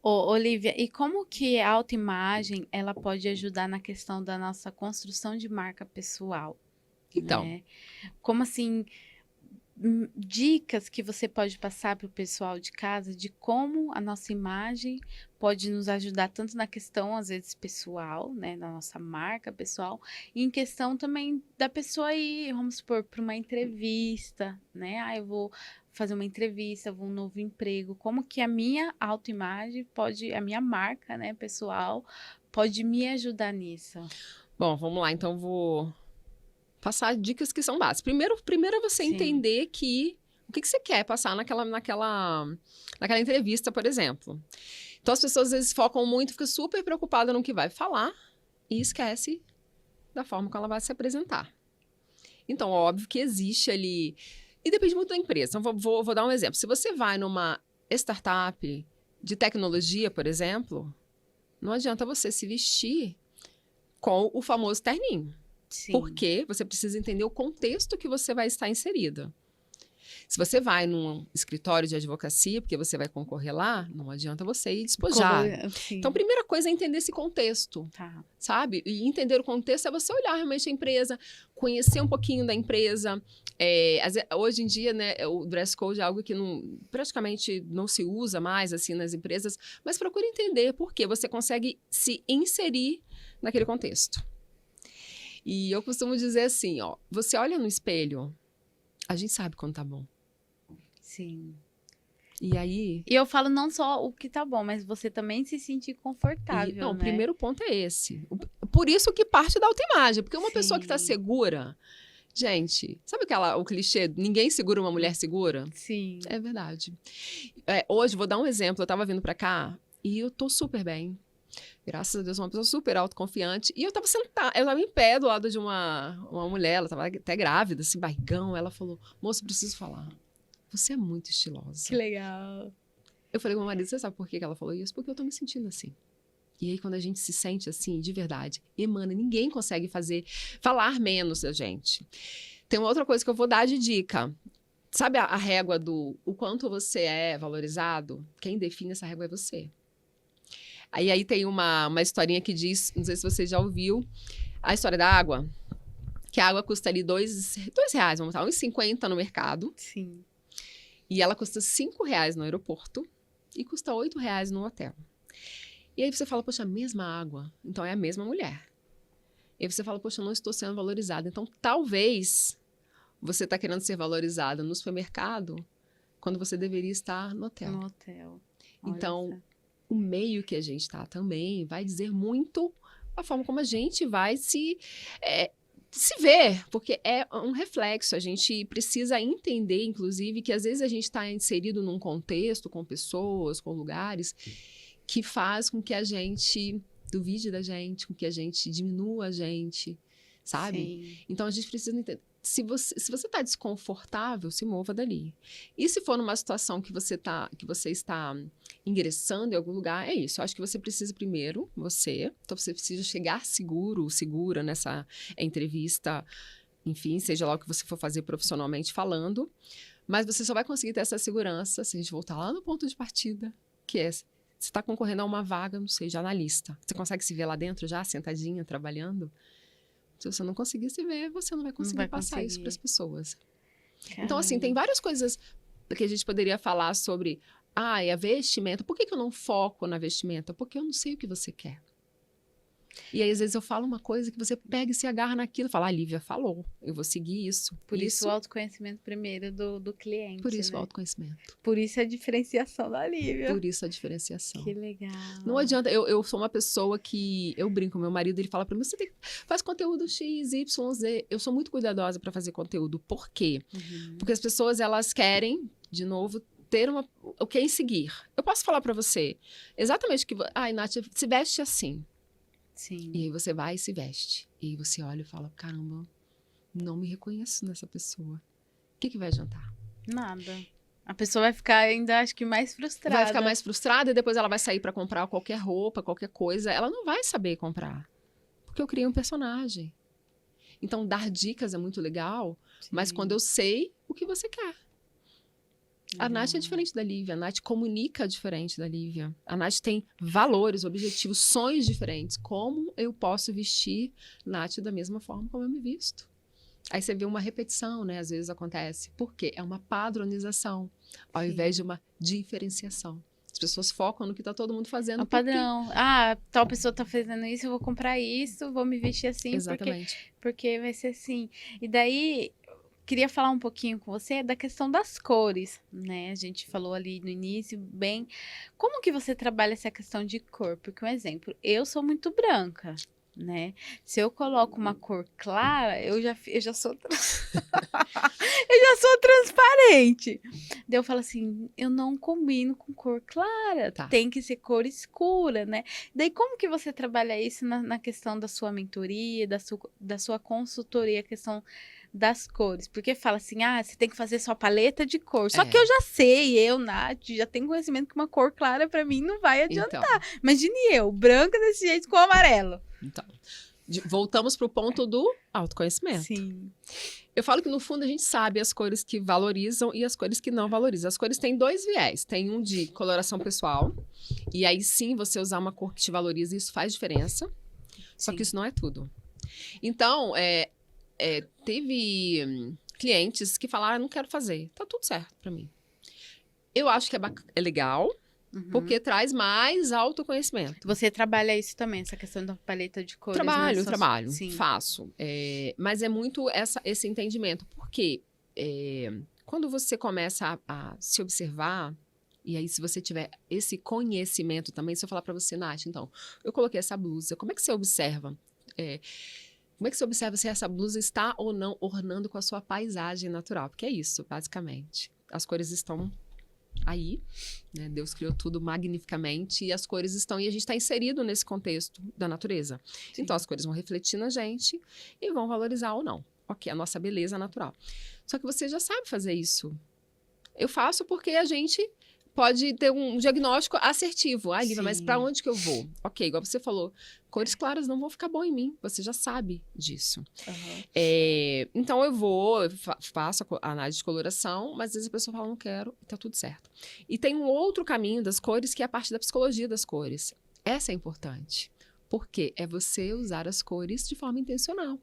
Olivia, e como que a autoimagem ela pode ajudar na questão da nossa construção de marca pessoal? Então, né? Como assim... dicas que você pode passar para o pessoal de casa de como a nossa imagem pode nos ajudar tanto na questão, às vezes, pessoal, né, da nossa marca pessoal, e em questão também da pessoa ir, vamos supor, para uma entrevista, né? Eu vou fazer uma entrevista, vou um novo emprego, como que a minha autoimagem pode, a minha marca, né, pessoal, pode me ajudar nisso? Bom, vamos lá, então vou passar dicas que são básicas. Primeiro é você entender o que você quer passar naquela entrevista, por exemplo. Então, as pessoas às vezes focam muito, ficam super preocupadas no que vai falar e esquece da forma como ela vai se apresentar. Então, óbvio que existe ali... E depende muito da empresa. Então, vou dar um exemplo. Se você vai numa startup de tecnologia, por exemplo, não adianta você se vestir com o famoso terninho. Sim. Porque você precisa entender o contexto que você vai estar inserida. Se você vai num escritório de advocacia, porque você vai concorrer lá, não adianta você ir despojado. Então, a primeira coisa é entender esse contexto, sabe? E entender o contexto é você olhar realmente a empresa, conhecer um pouquinho da empresa. Hoje em dia, né, o dress code é algo que praticamente não se usa mais assim nas empresas, mas procure entender por que você consegue se inserir naquele contexto. E eu costumo dizer assim, ó, você olha no espelho, a gente sabe quando tá bom. Sim. E aí... E eu falo não só o que tá bom, mas você também se sentir confortável, o primeiro ponto é esse. Por isso que parte da autoimagem, porque uma pessoa que tá segura, Gente, sabe o clichê, ninguém segura uma mulher segura? Sim. É verdade. Hoje, vou dar um exemplo, eu tava vindo pra cá e eu tô super bem. Graças a Deus, uma pessoa super autoconfiante. E eu tava sentada, eu tava em pé do lado de uma mulher, ela tava até grávida, assim, barrigão. Ela falou, moça, preciso falar. Você é muito estilosa. Que legal. Eu falei com meu marido, você sabe por que ela falou isso? Porque eu tô me sentindo assim. E aí, quando a gente se sente assim, de verdade, emana, ninguém consegue falar menos da gente. Tem uma outra coisa que eu vou dar de dica. Sabe a régua do o quanto você é valorizado? Quem define essa régua é você. Aí tem uma historinha que diz, não sei se você já ouviu, a história da água. Que a água custa ali R$2, vamos botar, R$1,50 no mercado. Sim. E ela custa R$5 no aeroporto e custa R$8 no hotel. E aí você fala, poxa, a mesma água. Então é a mesma mulher. E aí você fala, poxa, eu não estou sendo valorizada. Então talvez você está querendo ser valorizada no supermercado quando você deveria estar no hotel. No hotel. Olha Então, só. o meio que a gente está também vai dizer muito a forma como a gente vai se ver, porque é um reflexo. A gente precisa entender, inclusive, que às vezes a gente está inserido num contexto, com pessoas, com lugares, que faz com que a gente duvide da gente, com que a gente diminua a gente, sabe? Sim. Então, a gente precisa entender. Se você está desconfortável, se mova dali. E se for numa situação que você está ingressando em algum lugar, é isso. Eu acho que você precisa primeiro, então você precisa chegar segura nessa entrevista, enfim, seja lá o que você for fazer profissionalmente falando, mas você só vai conseguir ter essa segurança se a gente voltar lá no ponto de partida, que é, você está concorrendo a uma vaga, não sei, de analista. Você consegue se ver lá dentro já, sentadinha, trabalhando? Se você não conseguir se ver, você não vai conseguir passar isso para as pessoas. Caramba. Então, assim, tem várias coisas que a gente poderia falar sobre. É a vestimenta. Por que eu não foco na vestimenta? Porque eu não sei o que você quer. E aí, às vezes, eu falo uma coisa que você pega e se agarra naquilo. Fala, a Lívia falou, eu vou seguir isso. Por isso o autoconhecimento primeiro do cliente, Por isso né? o autoconhecimento. Por isso a diferenciação da Lívia. Por isso a diferenciação. Que legal. Não adianta, eu sou uma pessoa que, eu brinco, meu marido, ele fala pra mim, faz conteúdo X, Y, Z. Eu sou muito cuidadosa pra fazer conteúdo. Por quê? Uhum. Porque as pessoas, elas querem, de novo, ter o que seguir. Eu posso falar pra você exatamente o que... Nath, se veste assim. Sim. E aí você vai e se veste. E aí você olha e fala, caramba, não me reconheço nessa pessoa. O que vai adiantar? Nada. A pessoa vai ficar ainda, acho que, mais frustrada. Vai ficar mais frustrada e depois ela vai sair pra comprar qualquer roupa, qualquer coisa. Ela não vai saber comprar. Porque eu criei um personagem. Então, dar dicas é muito legal, Sim. mas quando eu sei o que você quer. A Nath é diferente da Lívia, a Nath comunica diferente da Lívia. A Nath tem valores, objetivos, sonhos diferentes. Como eu posso vestir Nath da mesma forma como eu me visto? Aí você vê uma repetição, né? Às vezes acontece. Por quê? É uma padronização, ao Sim. invés de uma diferenciação. As pessoas focam no que tá todo mundo fazendo. É o padrão. Tal pessoa tá fazendo isso, eu vou comprar isso, vou me vestir assim. Exatamente. Porque vai ser assim. E daí... Queria falar um pouquinho com você da questão das cores, né? A gente falou ali no início, bem... Como que você trabalha essa questão de cor? Porque, um exemplo, eu sou muito branca, né? Se eu coloco uma cor clara, eu já sou... eu já sou transparente. Daí eu falo assim, eu não combino com cor clara, tem que ser cor escura, né? Daí como que você trabalha isso na questão da sua mentoria, da sua consultoria, a questão das cores? Porque fala assim, você tem que fazer sua paleta de cor. Só que eu já sei, Nath, já tenho conhecimento que uma cor clara pra mim não vai adiantar. Então. Imagine eu, branca desse jeito com amarelo. Então, voltamos pro ponto do autoconhecimento. Sim. Eu falo que, no fundo, a gente sabe as cores que valorizam e as cores que não valorizam. As cores têm dois viés. Tem um de coloração pessoal, e aí sim, você usar uma cor que te valoriza, isso faz diferença. Só que isso não é tudo. Então, teve clientes que falaram, não quero fazer. Tá tudo certo pra mim. Eu acho que é legal, porque traz mais autoconhecimento. Você trabalha isso também, essa questão da paleta de cores? Trabalho, Sim. faço. Mas é muito esse entendimento. Porque quando você começa a se observar, e aí se você tiver esse conhecimento também, se eu falar pra você, Nath, então, eu coloquei essa blusa, como é que você observa? Como é que você observa se essa blusa está ou não ornando com a sua paisagem natural? Porque é isso, basicamente. As cores estão aí, né? Deus criou tudo magnificamente e as cores estão, e a gente está inserido nesse contexto da natureza. Sim. Então, as cores vão refletir na gente e vão valorizar ou não. Ok, a nossa beleza natural. Só que você já sabe fazer isso. Eu faço porque a gente pode ter um diagnóstico assertivo. Ah, Lívia, mas Sim. para onde que eu vou? Ok, igual você falou, cores claras não vão ficar bom em mim. Você já sabe disso. Aham. Então eu faço a análise de coloração, mas às vezes a pessoa fala, não quero, e tá tudo certo. E tem um outro caminho das cores, que é a parte da psicologia das cores. Essa é importante. Porque é você usar as cores de forma intencional.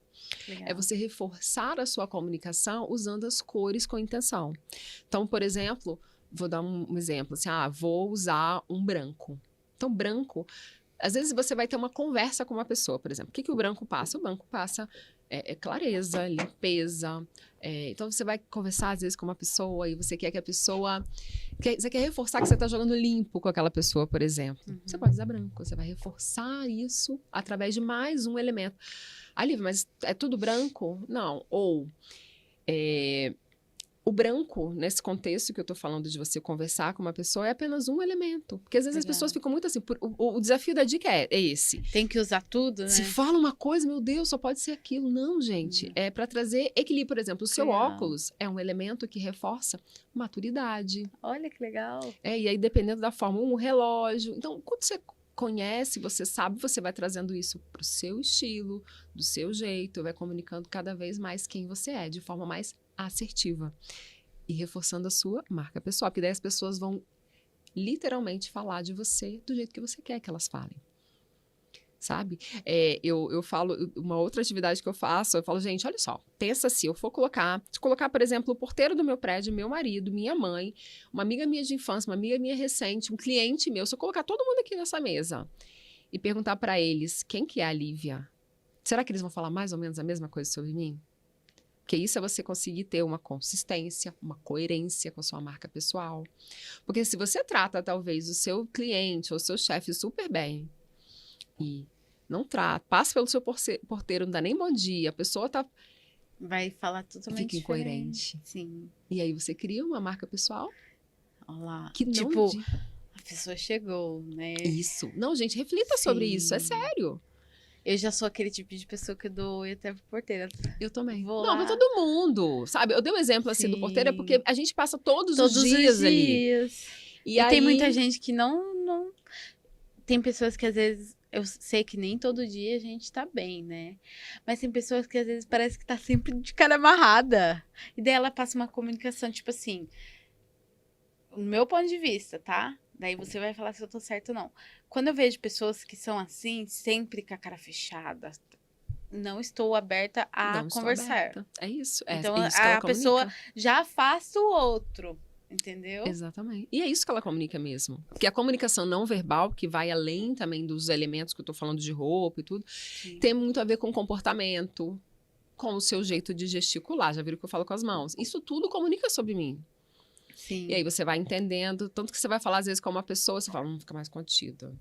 Legal. É você reforçar a sua comunicação usando as cores com intenção. Então, por exemplo, vou dar um exemplo, assim, vou usar um branco. Então, branco, às vezes você vai ter uma conversa com uma pessoa, por exemplo. O que o branco passa? O branco passa clareza, limpeza. Então, você vai conversar, às vezes, com uma pessoa e você quer que a pessoa... Você quer reforçar que você está jogando limpo com aquela pessoa, por exemplo. Uhum. Você pode usar branco. Você vai reforçar isso através de mais um elemento. Lívia, mas é tudo branco? Não. Ou... o branco, nesse contexto que eu tô falando de você conversar com uma pessoa, é apenas um elemento. Porque às vezes as Legal. pessoas ficam muito assim, o desafio da dica é esse. Tem que usar tudo, né? Se fala uma coisa, meu Deus, só pode ser aquilo. Não, gente. É para trazer equilíbrio. Por exemplo, o seu Legal. óculos é um elemento que reforça maturidade. Olha que legal. E aí, dependendo da forma, um relógio. Então, quando você conhece, você sabe, você vai trazendo isso pro seu estilo, do seu jeito, vai comunicando cada vez mais quem você é, de forma mais assertiva. E reforçando a sua marca pessoal, porque daí as pessoas vão literalmente falar de você do jeito que você quer que elas falem. Sabe? Eu falo, uma outra atividade que eu faço, eu falo, gente, olha só, pensa assim, se colocar, por exemplo, o porteiro do meu prédio, meu marido, minha mãe, uma amiga minha de infância, uma amiga minha recente, um cliente meu, se eu colocar todo mundo aqui nessa mesa e perguntar para eles quem que é a Lívia, será que eles vão falar mais ou menos a mesma coisa sobre mim? Porque isso é você conseguir ter uma consistência, uma coerência com a sua marca pessoal. Porque se você trata, talvez, o seu cliente ou o seu chefe super bem e não trata, passa pelo seu porteiro, não dá nem bom dia, a pessoa Vai falar totalmente fica incoerente. diferente. Sim. E aí você cria uma marca pessoal Olha lá. que não... Tipo, a pessoa chegou, né? Isso. Não, gente, reflita sobre Sim. isso, é sério. Eu já sou aquele tipo de pessoa que eu dou oi até pro porteiro. Eu também. Vou Não, lá. mas todo mundo, sabe? Eu dei um exemplo assim do porteiro, é Sim. porque a gente passa todos Todos os dias ali. dias. E E aí... tem muita gente que não... Tem pessoas que às vezes... Eu sei que nem todo dia a gente tá bem, né? Mas tem pessoas que às vezes parece que tá sempre de cara amarrada. E daí ela passa uma comunicação, tipo assim... No meu ponto de vista, tá? Daí você vai falar se eu tô certo ou não. Quando eu vejo pessoas que são assim, sempre com a cara fechada, não estou aberta a Não estou conversar. aberta. É isso. Então, é isso que ela a pessoa comunica. já afasta o outro, entendeu? Exatamente. E é isso que ela comunica mesmo. Porque a comunicação não verbal, que vai além também dos elementos que eu tô falando de roupa e tudo, Sim. tem muito a ver com comportamento, com o seu jeito de gesticular. Já viram que eu falo com as mãos? Isso tudo comunica sobre mim. Sim. E aí você vai entendendo, tanto que você vai falar às vezes com uma pessoa, você fala, fica mais contida.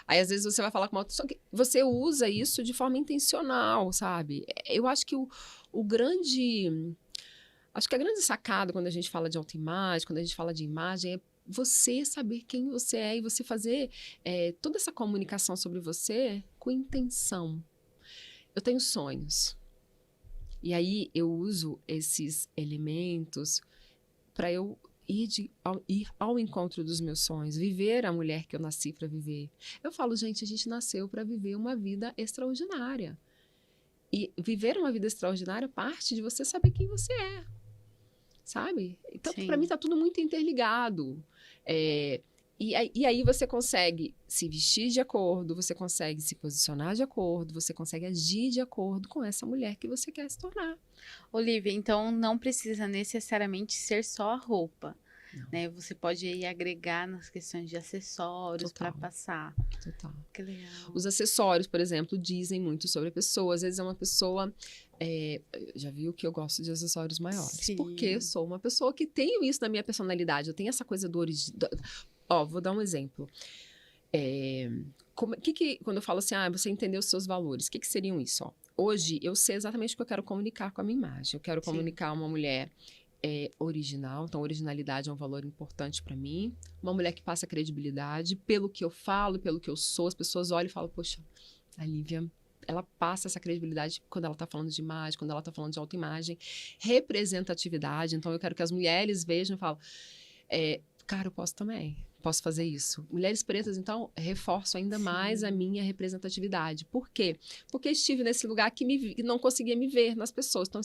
Aí às vezes você vai falar com uma outra pessoa, que você usa isso de forma intencional, sabe? Eu acho que acho que a grande sacada quando a gente fala de autoimagem, quando a gente fala de imagem, é você saber quem você é e você fazer toda essa comunicação sobre você com intenção. Eu tenho sonhos. E aí eu uso esses elementos para eu ir ao encontro dos meus sonhos, viver a mulher que eu nasci para viver. Eu falo, gente, a gente nasceu para viver uma vida extraordinária. E viver uma vida extraordinária parte de você saber quem você é, sabe? Então, Sim. para mim, tá tudo muito interligado. E aí você consegue se vestir de acordo, você consegue se posicionar de acordo, você consegue agir de acordo com essa mulher que você quer se tornar. Olivia, então não precisa necessariamente ser só a roupa, né? Você pode aí agregar nas questões de acessórios para Total. passar. Total. Que legal. Os acessórios, por exemplo, dizem muito sobre a pessoa. Às vezes é uma pessoa... já viu que eu gosto de acessórios maiores. Sim. Porque eu sou uma pessoa que tenho isso na minha personalidade. Eu tenho essa coisa do original. Vou dar um exemplo. Quando eu falo assim, você entendeu os seus valores, o que seriam isso? hoje eu sei exatamente o que eu quero comunicar com a minha imagem. Eu quero Sim. comunicar uma mulher original, então originalidade é um valor importante para mim. Uma mulher que passa credibilidade pelo que eu falo, pelo que eu sou. As pessoas olham e falam, poxa, a Lívia, ela passa essa credibilidade quando ela tá falando de imagem, quando ela tá falando de autoimagem. Representatividade, então eu quero que as mulheres vejam e falem, cara, eu posso também. Posso fazer isso. Mulheres pretas, então, reforço ainda mais a minha representatividade. Por quê? Porque estive nesse lugar que não conseguia me ver nas pessoas. Então,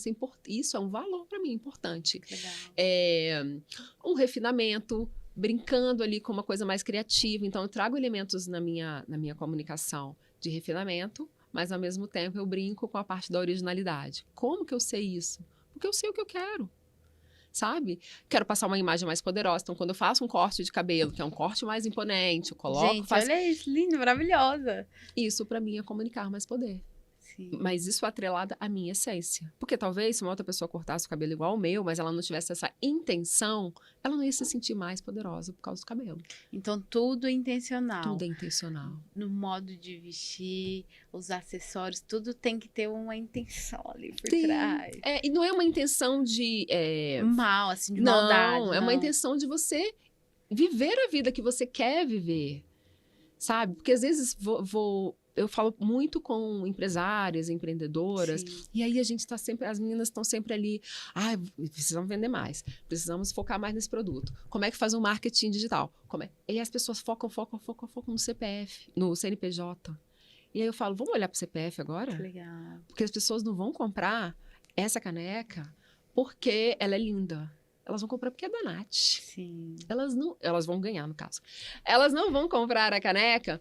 isso é um valor para mim importante. Legal. Um refinamento, brincando ali com uma coisa mais criativa. Então, eu trago elementos na minha comunicação de refinamento, mas, ao mesmo tempo, eu brinco com a parte da originalidade. Como que eu sei isso? Porque eu sei o que eu quero. Sabe? Quero passar uma imagem mais poderosa. Então, quando eu faço um corte de cabelo, que é um corte mais imponente, eu coloco... Gente, olha isso, linda, maravilhosa. Isso, pra mim, é comunicar mais poder. Sim. Mas isso atrelado à minha essência. Porque talvez, se uma outra pessoa cortasse o cabelo igual ao meu, mas ela não tivesse essa intenção, ela não ia se sentir mais poderosa por causa do cabelo. Então, tudo intencional. Tudo é intencional. No modo de vestir, os acessórios, tudo tem que ter uma intenção ali por Sim. trás. E não é uma intenção de... Mal, assim, de não, maldade. é uma intenção de você viver a vida que você quer viver. Sabe? Porque às vezes eu falo muito com empresárias, empreendedoras, Sim. e aí as meninas estão sempre ali, precisamos vender mais, precisamos focar mais nesse produto. Como é que faz um marketing digital? E as pessoas focam no CPF, no CNPJ. E aí eu falo, vamos olhar para o CPF agora? Que legal. Porque as pessoas não vão comprar essa caneca porque ela é linda. Elas vão comprar porque é da Nath. Sim. Elas vão ganhar, no caso. Elas não vão comprar a caneca,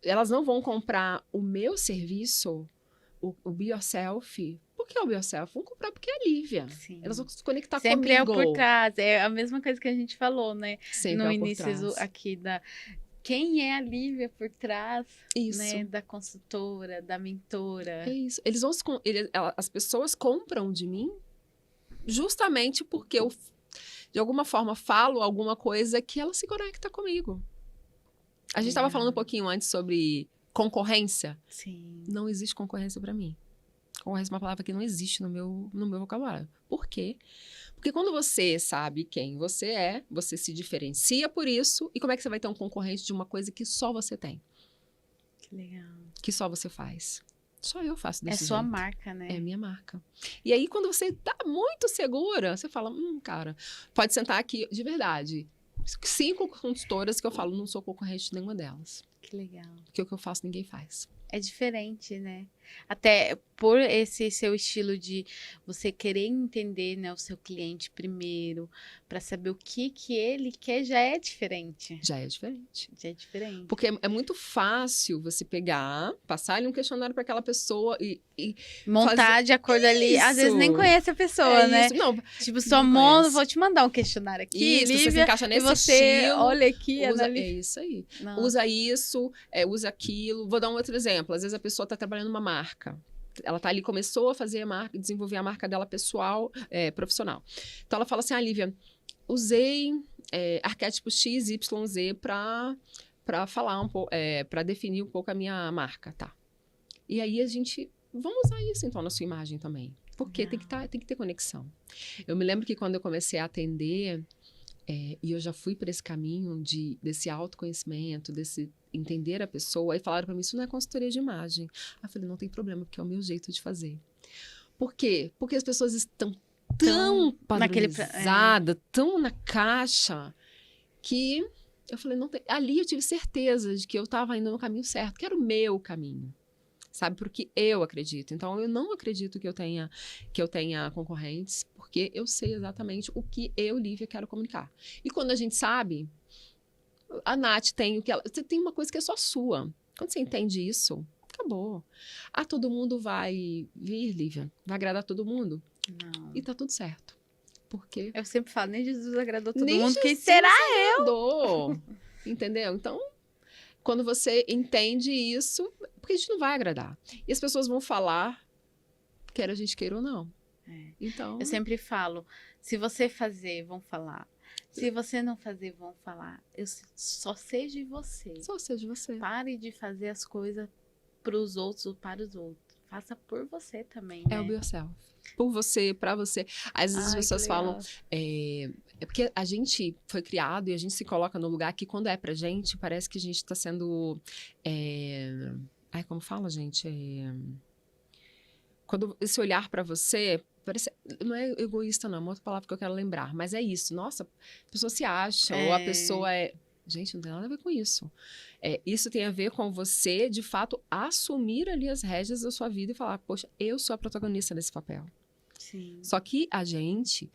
elas não vão comprar o meu serviço, o Be Yourself. Por que o Be Yourself? Vão comprar porque é a Lívia. Sim. Elas vão se conectar Sempre é o comigo. por trás. É a mesma coisa que a gente falou, né? Sempre No é o por início trás. aqui da... Quem é a Lívia por trás, Isso. né? Da consultora, da mentora. É isso. As pessoas compram de mim justamente porque eu, de alguma forma, falo alguma coisa que ela se conecta comigo. A gente estava falando um pouquinho antes sobre concorrência. Sim. Não existe concorrência para mim. Concorrência é uma palavra que não existe no meu vocabulário. Por quê? Porque quando você sabe quem você é, você se diferencia por isso. E como é que você vai ter um concorrente de uma coisa que só você tem? Que legal. Que só você faz? Só eu faço desse É sua jeito. marca, né? É minha marca. E aí, quando você tá muito segura, você fala, cara, pode sentar aqui, de verdade. 5 consultoras que eu falo, não sou concorrente de nenhuma delas. Que legal. Porque o que eu faço, ninguém faz. É diferente, né? Até por esse seu estilo de você querer entender, né, o seu cliente primeiro, para saber o que ele quer, já é diferente. Já é diferente. Já é diferente. Porque é muito fácil você pegar, passar ali um questionário para aquela pessoa e montar de acordo ali. Às vezes nem conhece a pessoa, né? Isso. Não, Tipo, sua não mono, conhece. vou te mandar um questionário aqui, isso, você se Lívia, encaixa e nesse você estilo. olha aqui, É isso aí. Nossa. Usa isso, usa aquilo. Vou dar um outro exemplo. Às vezes a pessoa está trabalhando numa marca. Ela tá ali, começou a fazer a marca, desenvolver a marca dela pessoal, profissional. Então ela fala assim, Lívia, usei arquétipo X, Y, Z para falar um pouco, para definir um pouco a minha marca, tá? E aí vamos usar isso então na sua imagem também. Porque tem que ter conexão. Eu me lembro que quando eu comecei a atender, e eu já fui para esse caminho desse autoconhecimento, desse entender a pessoa, aí falaram para mim, isso não é consultoria de imagem. Aí eu falei, não tem problema, porque é o meu jeito de fazer. Por quê? Porque as pessoas estão tão padronizadas, tão na caixa, que eu falei, não tem... Ali eu tive certeza de que eu estava indo no caminho certo, que era o meu caminho. Sabe? Porque eu acredito. Então, eu não acredito que eu tenha concorrentes, porque eu sei exatamente o que eu, Lívia, quero comunicar. E quando a gente sabe, a Nath tem o que ela... Você tem uma coisa que é só sua. Quando você entende isso, acabou. Todo mundo vai vir, Lívia? Vai agradar todo mundo? Não. E tá tudo certo. Porque... Eu sempre falo, nem Jesus agradou todo nem mundo, Jesus quem será agradou. Entendeu? Então... Quando você entende isso, porque a gente não vai agradar. E as pessoas vão falar, quer a gente queira ou não. Então... Eu sempre falo, se você fazer, vão falar. Se você não fazer, vão falar. Só seja você. Só seja você. Pare de fazer as coisas pros outros ou para os outros. faça por você também, É né? o be yourself. Por você, pra você. Às vezes as Ai, pessoas que falam, legal. é porque a gente foi criado e a gente se coloca no lugar que quando é pra gente, parece que a gente tá sendo, ai, como fala, gente? Quando esse olhar pra você, parece, não é egoísta não, é uma outra palavra que eu quero lembrar, mas é isso. Nossa, a pessoa se acha, ou a pessoa é... Gente, não tem nada a ver com isso. Isso tem a ver com você, de fato, assumir ali as rédeas da sua vida e falar, poxa, eu sou a protagonista desse papel. Sim. Só que a gente,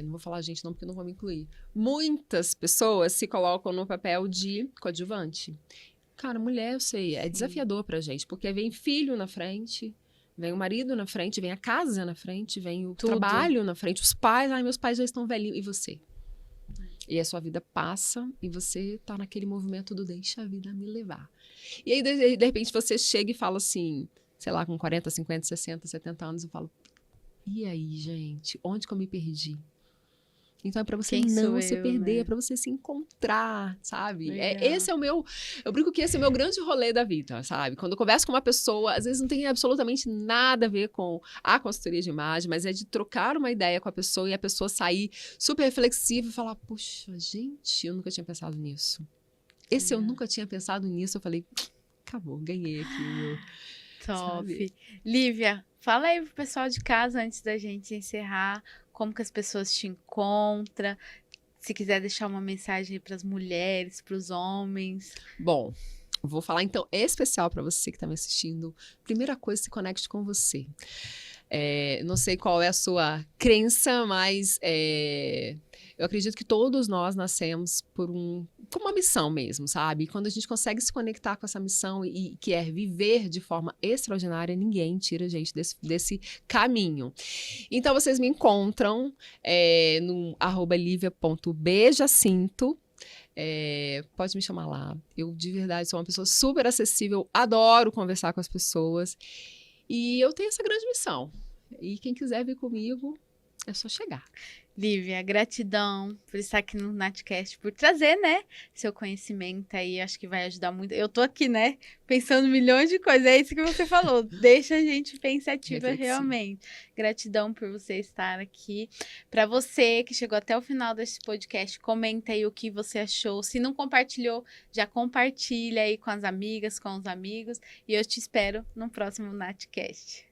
não vou falar a gente não, porque eu não vou me incluir, muitas pessoas se colocam no papel de coadjuvante. Cara, mulher, eu sei, é Sim. desafiador pra gente, porque vem filho na frente, vem o marido na frente, vem a casa na frente, vem o Tudo. trabalho na frente, os pais, ai, meus pais já estão velhinhos, e você? E a sua vida passa e você tá naquele movimento do deixa a vida me levar. E aí, de repente, você chega e fala assim, sei lá, com 40, 50, 60, 70 anos, eu falo, e aí, gente, onde que eu me perdi? Então é pra você Quem não sou se eu, perder, né? é pra você se encontrar, sabe? Legal. Esse é o meu, eu brinco que esse é o meu grande rolê da vida, sabe? Quando eu converso com uma pessoa, às vezes não tem absolutamente nada a ver com a consultoria de imagem, mas é de trocar uma ideia com a pessoa e a pessoa sair super reflexiva e falar, puxa, gente, eu nunca tinha pensado nisso. Esse eu Legal. nunca tinha pensado nisso, eu falei, acabou, ganhei aqui o meu, Top. sabe? Lívia, fala aí pro pessoal de casa antes da gente encerrar, como que as pessoas te encontram, se quiser deixar uma mensagem para as mulheres, para os homens. Bom, vou falar então especial para você que está me assistindo. Primeira coisa, se conecte com você. Não sei qual é a sua crença, mas eu acredito que todos nós nascemos por uma missão mesmo, sabe? E quando a gente consegue se conectar com essa missão e que é viver de forma extraordinária, ninguém tira a gente desse caminho. Então, vocês me encontram no @livia.beijacinto. Pode me chamar lá. Eu, de verdade, sou uma pessoa super acessível, adoro conversar com as pessoas. E eu tenho essa grande missão. E quem quiser vir comigo, é só chegar. Lívia, gratidão por estar aqui no Natcast, por trazer, né, seu conhecimento aí, acho que vai ajudar muito. Eu tô aqui, né, pensando milhões de coisas, é isso que você falou, deixa a gente pensativa Reflexivo. realmente. Gratidão por você estar aqui. Para você que chegou até o final desse podcast, comenta aí o que você achou. Se não compartilhou, já compartilha aí com as amigas, com os amigos, e eu te espero no próximo Natcast.